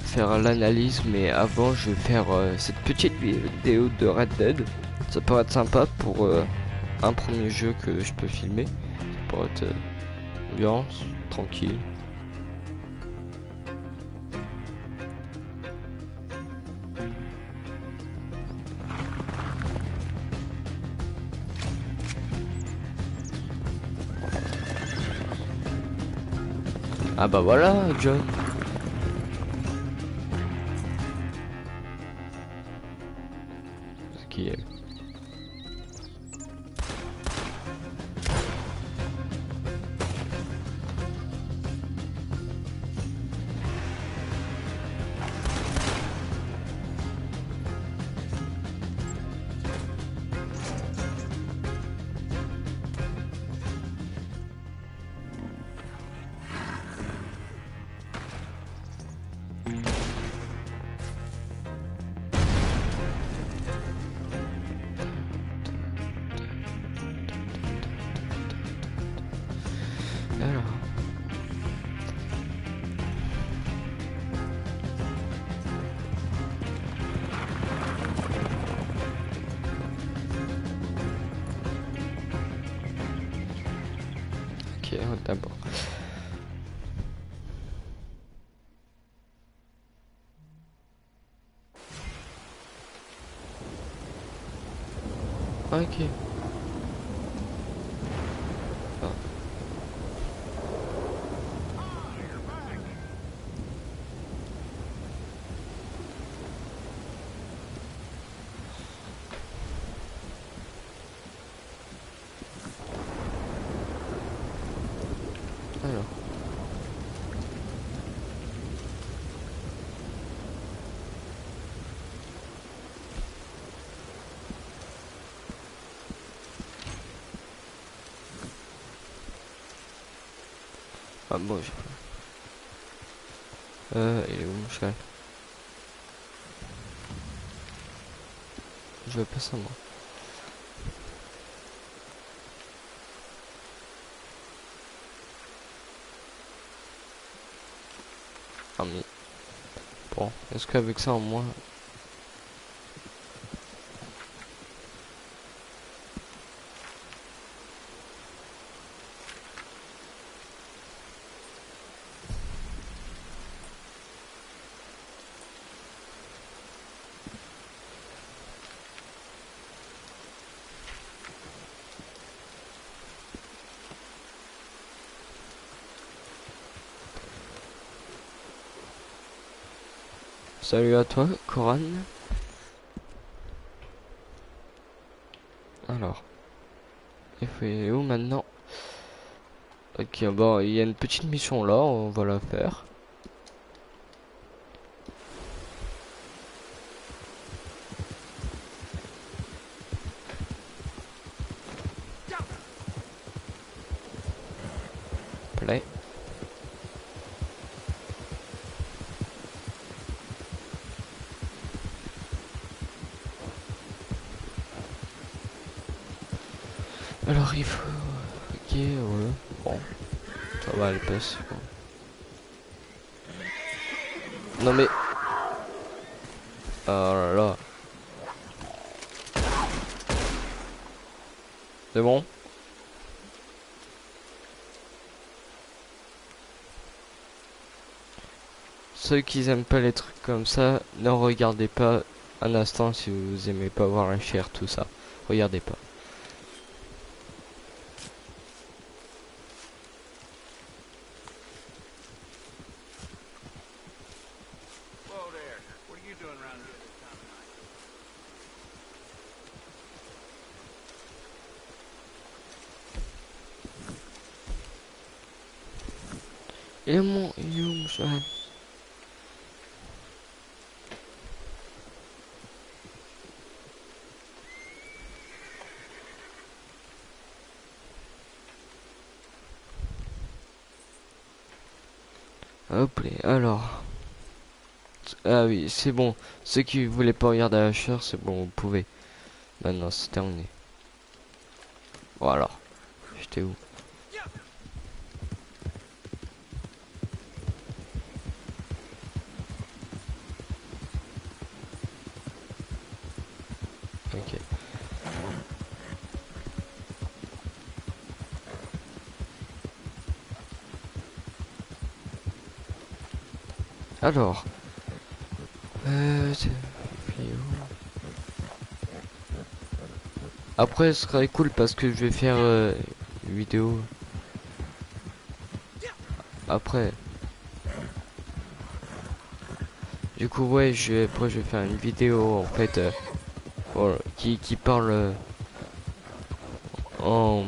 Speaker 1: faire l'analyse, mais avant je vais faire cette petite vidéo de Red Dead. Ça pourrait être sympa pour un premier jeu que je peux filmer. Ça pourrait être bien, tranquille. Ah bah voilà, John. Ce qui est... Alors. Ok, d'abord. Ok. Alors. Ah bon, j'ai... il est où mon cheval? Je veux pas ça moi. Ah mais... Bon, est-ce qu'avec ça au moins... Salut à toi, Coran. Alors, il faut y aller où maintenant? Ok, bon, il y a une petite mission là, on va la faire. Play. Alors il faut... Ok, ouais. Bon. Ça va, elle passe. Bon. Non mais... Oh là là. C'est bon? Ceux qui aiment pas les trucs comme ça, ne regardez pas un instant si vous aimez pas voir la chair, tout ça. Regardez pas.
Speaker 7: Whoa there. What are you doing around here this time of night?
Speaker 1: Et mon Youm. Hop, alors. Ah oui, c'est bon. Ceux qui voulaient pas regarder la chair, c'est bon, vous pouvez. Maintenant, c'est terminé. Voilà. J'étais où? Ok. Alors. Après, ce serait cool parce que je vais faire une vidéo. Après. Du coup, ouais, après, je vais faire une vidéo en fait voilà, qui parle en.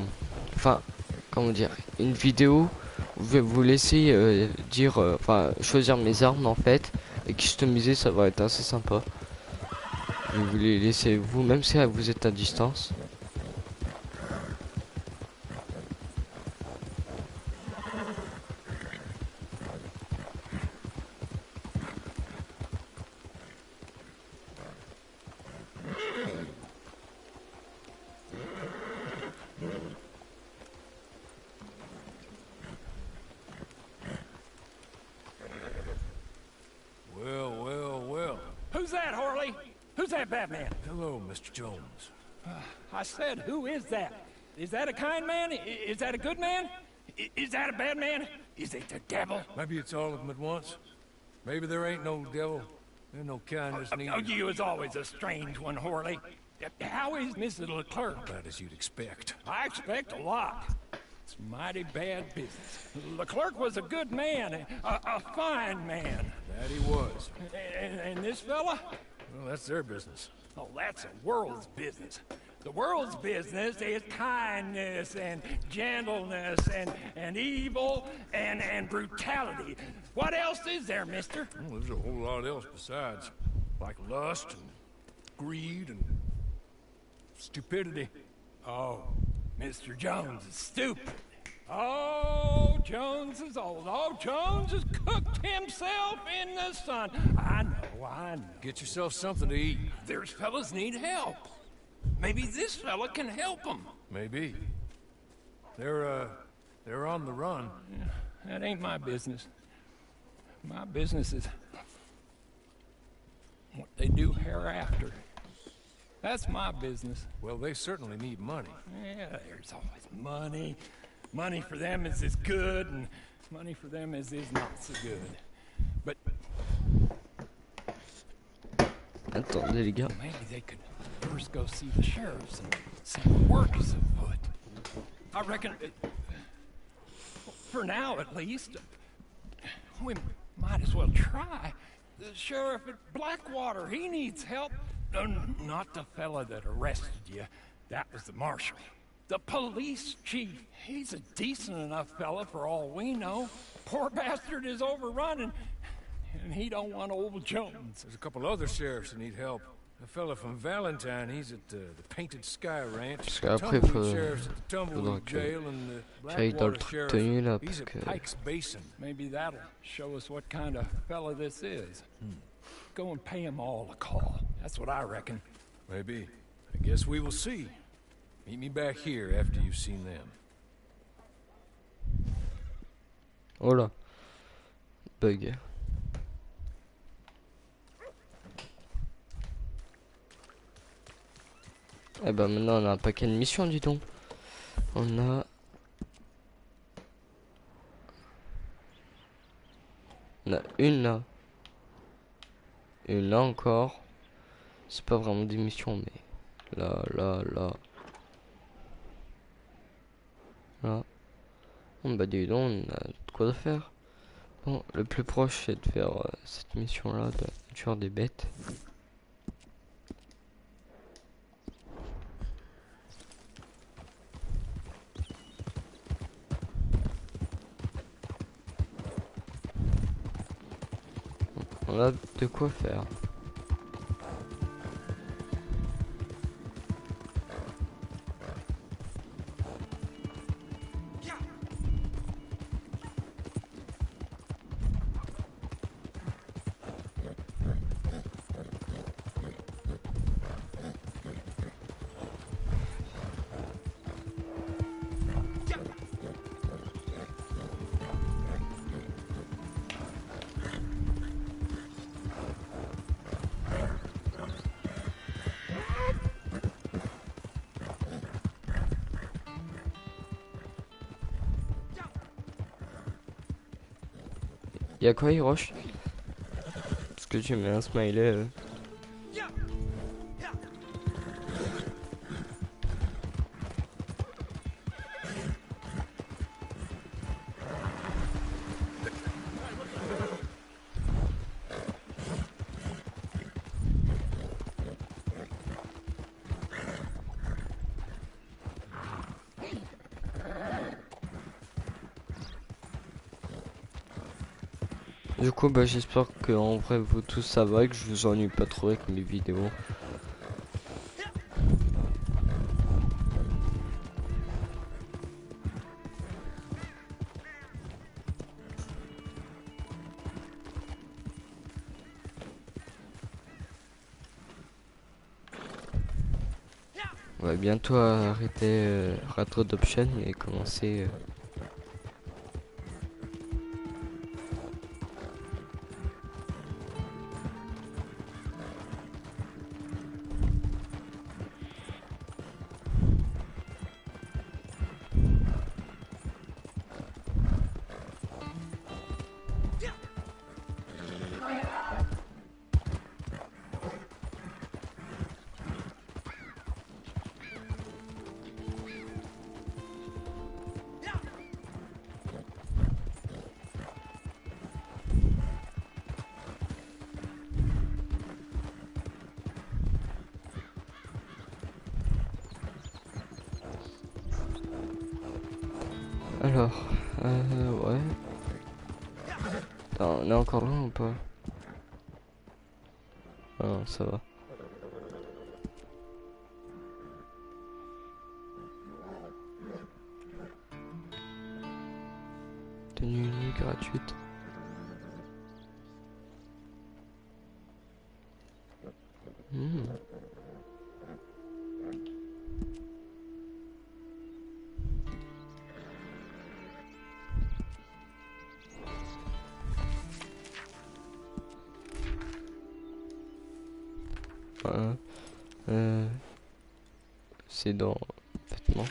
Speaker 1: Enfin, comment dire? Une vidéo où je vais vous laisser dire. Enfin, choisir mes armes en fait. Et customiser, ça va être assez sympa. Je vais vous les laisser vous, même si vous êtes à distance.
Speaker 2: Well.
Speaker 7: Who's that, Harley? Who's that Batman?
Speaker 2: Hello, Mr. Jones.
Speaker 7: I said, who is that? Is that a kind man? Is that a good man? Is that a bad man? Is it the devil?
Speaker 2: Maybe it's all of them at once. Maybe there ain't no devil. There's no kindness neither.
Speaker 7: Oh, you was always a strange one, Harley. How is Mrs. Leclerc?
Speaker 2: About as you'd expect.
Speaker 7: I expect a lot. It's mighty bad business. Leclerc was a good man, a fine man.
Speaker 2: That he was.
Speaker 7: And this fella?
Speaker 2: Well, that's their business.
Speaker 7: Oh, that's the world's business. The world's business is kindness and gentleness and evil and brutality. What else is there, mister?
Speaker 2: Well, there's a whole lot else besides. Like lust and greed and stupidity.
Speaker 7: Oh, Mr. Jones is stupid. Oh, Jones is old. Oh, Jones has cooked himself in the sun. I know.
Speaker 2: Get yourself something to eat.
Speaker 7: There's fellas need help. Maybe this fella can help them.
Speaker 2: Maybe. They're on the run.
Speaker 7: Yeah, that ain't my business. My business is what they do hereafter. That's my business.
Speaker 2: Well, they certainly need money.
Speaker 7: Yeah, there's always money. Money for them is as good, and money for them is not so good. But
Speaker 1: Attendez les gars.
Speaker 7: maybe they could first go see the sheriffs and see what work is afoot. I reckon, for now at least, we might as well try. The sheriff at Blackwater, he needs help. Not the fella that arrested you. That was the marshal. The police chief. He's a decent enough fella for all we know. Poor bastard is overrun, and he don't want old Jones.
Speaker 2: There's a couple other sheriffs that need help. A fella from Valentine, he's at the Painted Sky Ranch.
Speaker 1: Parce qu'après,
Speaker 2: Tumbleweed Sheriff's at the
Speaker 1: faudra
Speaker 2: Tumbleweed
Speaker 1: que
Speaker 2: Jail, and the
Speaker 1: j'aille dans le
Speaker 2: Blackwater
Speaker 1: truc
Speaker 2: Sheriff,
Speaker 1: tenu là,
Speaker 2: he's
Speaker 1: parce
Speaker 2: at
Speaker 1: que
Speaker 2: Pike's Basin.
Speaker 7: Maybe that'll show us what kind of fella this is. Go and pay them all a call. That's what I reckon.
Speaker 2: Maybe. I guess we will see. Meet me back here after you've seen them.
Speaker 1: oh là, bug. Eh ben maintenant on a un paquet de missions, dis donc. On a une là. Une là encore. C'est pas vraiment des missions, mais là. Là. Bon bah dis donc, on a de quoi faire. Bon, le plus proche c'est de faire cette mission là, de tuer des bêtes. On a de quoi faire. Y'a quoi, Hirosh? Parce que j'ai mis un smiley. Du coup, bah, j'espère que en vrai vous tous ça va et que je vous ennuie pas trop avec mes vidéos. On va bientôt arrêter Red Adoption et commencer. Alors, ouais. Attends, on est encore là ou pas? Ah non, ça va. Tenue unique gratuite. C'est dans vêtements.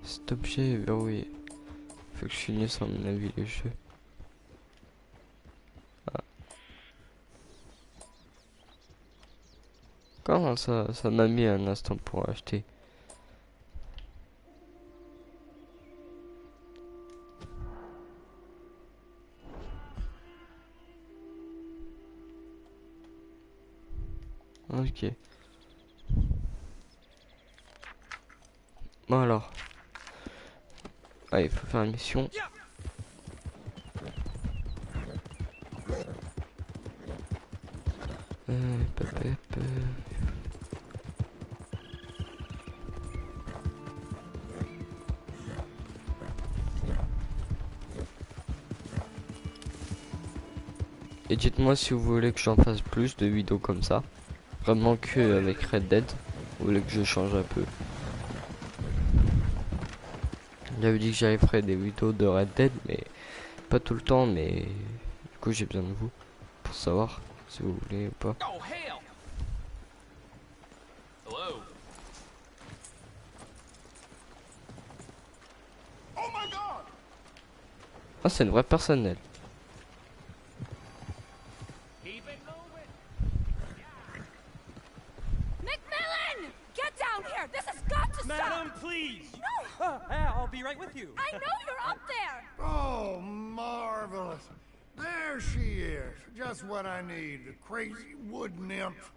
Speaker 1: Cet objet est verrouillé. Faut que je finisse à mon avis les jeux. Ah. Comment ça m'a mis un instant pour acheter? Ok. Bon alors. Ah, il faut faire une mission. Pep, pep. Et dites-moi si vous voulez que j'en fasse plus de vidéos comme ça. Vraiment que avec Red Dead. Vous voulez que je change un peu. J'avais dit que j'avais fait des vidéos de Red Dead, mais pas tout le temps, mais du coup j'ai besoin de vous pour savoir si vous voulez ou pas.
Speaker 6: Oh, hell! Hello?
Speaker 3: Oh my God!
Speaker 1: Ah, c'est une vraie personne, elle.
Speaker 9: McMillan! Get down here! This has got to stop!
Speaker 10: Madam, please!
Speaker 9: No!
Speaker 10: I'll be right with you.
Speaker 9: I know you're up there!
Speaker 3: Oh, marvelous. There she is. Just what I need. The crazy wood nymph.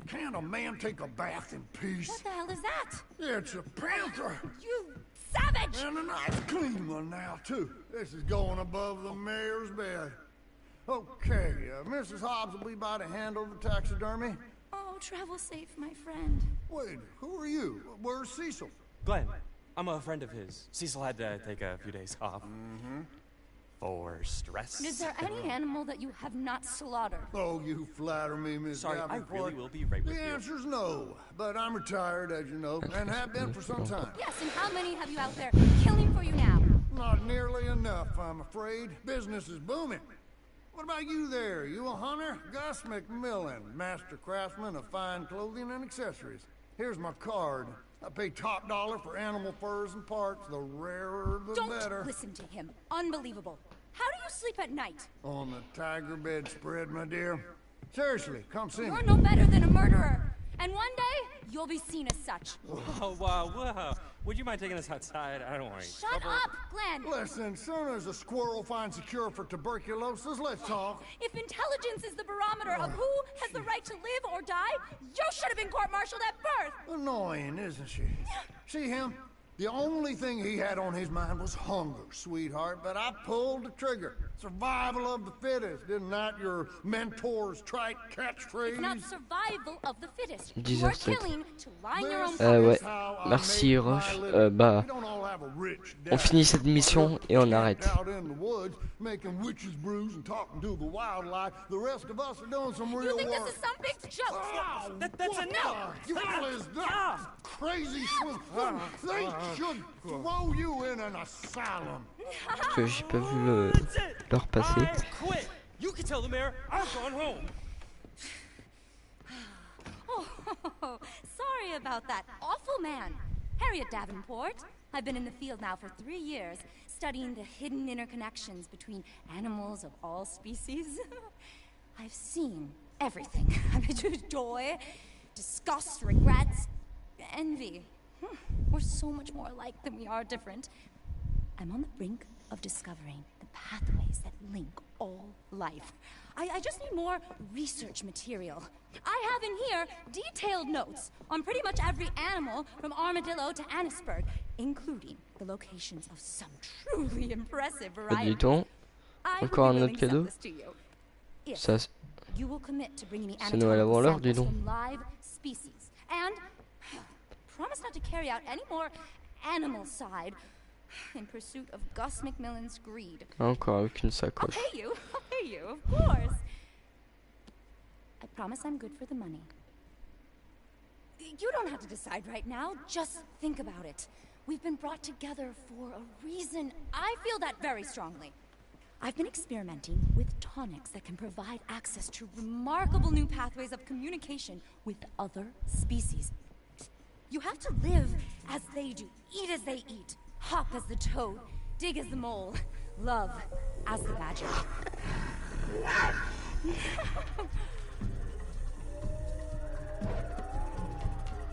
Speaker 3: Can't a man take a bath in peace?
Speaker 9: What the hell is that?
Speaker 3: It's a panther.
Speaker 9: You savage!
Speaker 3: And a nice clean one now, too. This is going above the mayor's bed. Okay, Mrs. Hobbs will be by to handle the taxidermy.
Speaker 9: Oh, travel safe, my friend.
Speaker 3: Wait, who are you? Where's Cecil?
Speaker 10: Glenn, I'm a friend of his. Cecil had to take a few days off. For stress.
Speaker 9: Is there any animal that you have not slaughtered?
Speaker 3: Oh, you flatter me, Miss
Speaker 10: Sorry, I
Speaker 3: Davenport.
Speaker 10: really will be right with
Speaker 3: The
Speaker 10: you.
Speaker 3: answer's no, but I'm retired, as you know, and have been for some time.
Speaker 9: Yes, and how many have you out there killing for you now?
Speaker 3: Not nearly enough, I'm afraid. Business is booming. What about you there? You a hunter? Gus McMillan, master craftsman of fine clothing and accessories. Here's my card. I pay top dollar for animal furs and parts. The rarer, the better.
Speaker 9: Don't listen to him. Unbelievable. How do you sleep at night?
Speaker 3: On the tiger bedspread, my dear. Seriously, come see me.
Speaker 9: You're no better than a murderer. And one day, you'll be seen as such.
Speaker 10: Oh, wow, wow. Would you mind taking us outside? I don't want to.
Speaker 9: Shut up, Glenn!
Speaker 3: Listen, soon as a squirrel finds a cure for tuberculosis, let's talk.
Speaker 9: If intelligence is the barometer of who has the right to live or die, you should have been court-martialed at birth!
Speaker 3: Annoying, isn't she? See him? The only thing he had on his mind was hunger, sweetheart, but I pulled the trigger. Survival of the fittest, isn't that your mentor's trite catchphrase?
Speaker 9: It's not survival of the fittest. You
Speaker 1: 10
Speaker 9: are
Speaker 1: heures 7.
Speaker 9: killing to line your own
Speaker 1: Ouais,
Speaker 9: pockets.
Speaker 1: merci Rush. Bah, on finit cette mission et on arrête.
Speaker 3: Making witches brews and talking to the wildlife. The rest of us are doing some real
Speaker 9: You think
Speaker 3: work.
Speaker 9: this is some big joke?
Speaker 3: Oh,
Speaker 10: That's
Speaker 3: what
Speaker 10: enough!
Speaker 3: the hell is that? Crazy swim. They should throw you in an asylum.
Speaker 1: Parce que j'ai pas vu leur passer.
Speaker 10: I quit! You can tell the mayor I've gone home.
Speaker 9: Oh, sorry about that awful man. Harriet Davenport. I've been in the field now for 3 years, studying the hidden interconnections between animals of all species. I've seen everything. I've been joy, disgust, regrets, envy. We're so much more alike than we are different. I'm on the brink of discovering the pathways that link all life. I just need more research material. I have in here detailed notes on pretty much every animal from armadillo to Annisburg, including the locations of some truly impressive
Speaker 1: Bah, dis
Speaker 9: varieties.
Speaker 1: donc,
Speaker 9: I would
Speaker 1: encore
Speaker 9: be
Speaker 1: un
Speaker 9: willing
Speaker 1: autre
Speaker 9: to sell
Speaker 1: cadeau.
Speaker 9: this to you if
Speaker 1: Ça,
Speaker 9: you will commit to bringing me
Speaker 1: c'est Noël avant
Speaker 9: anatomical
Speaker 1: l'heure, dis
Speaker 9: samples
Speaker 1: donc.
Speaker 9: from live species and promise not to carry out any more animal side in pursuit of Gus McMillan's greed.
Speaker 1: encore avec une
Speaker 9: I'll
Speaker 1: sacoche.
Speaker 9: pay you, of course. I promise I'm good for the money. You don't have to decide right now, just think about it. We've been brought together for a reason. I feel that very strongly. I've been experimenting with tonics that can provide access to remarkable new pathways of communication with other species. You have to live as they do, eat as they eat, hop as the toad, dig as the mole, love as the badger.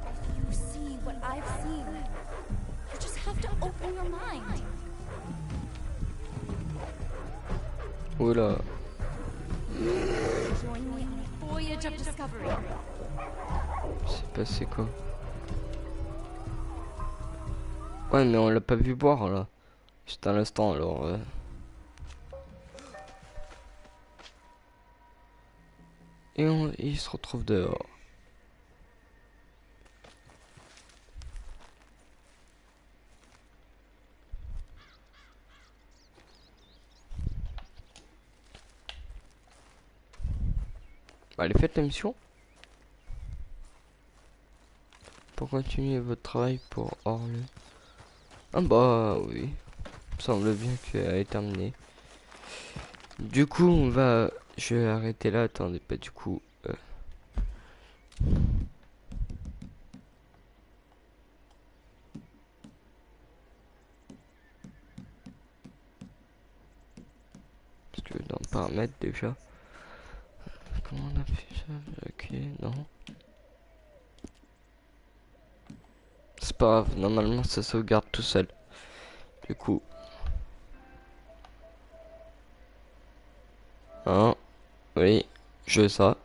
Speaker 9: If you see what I've seen, you just have to open your mind.
Speaker 1: Oula.
Speaker 9: Join me on a voyage voyage of discovery.
Speaker 1: C'est passé quoi? Ouais, mais on l'a pas vu boire là. Juste à l'instant alors. Et il se retrouve dehors. Allez, faites la mission. Pour continuer votre travail pour Orle. Ah bah oui. Il me semble bien qu'elle est terminée. Du coup, je vais arrêter là. Attendez, pas du coup. Parce que dans paramètres déjà. Comment on a fait ça? Ok, non. C'est pas grave, normalement ça sauvegarde tout seul. Du coup. Hein? Oui, je veux ça.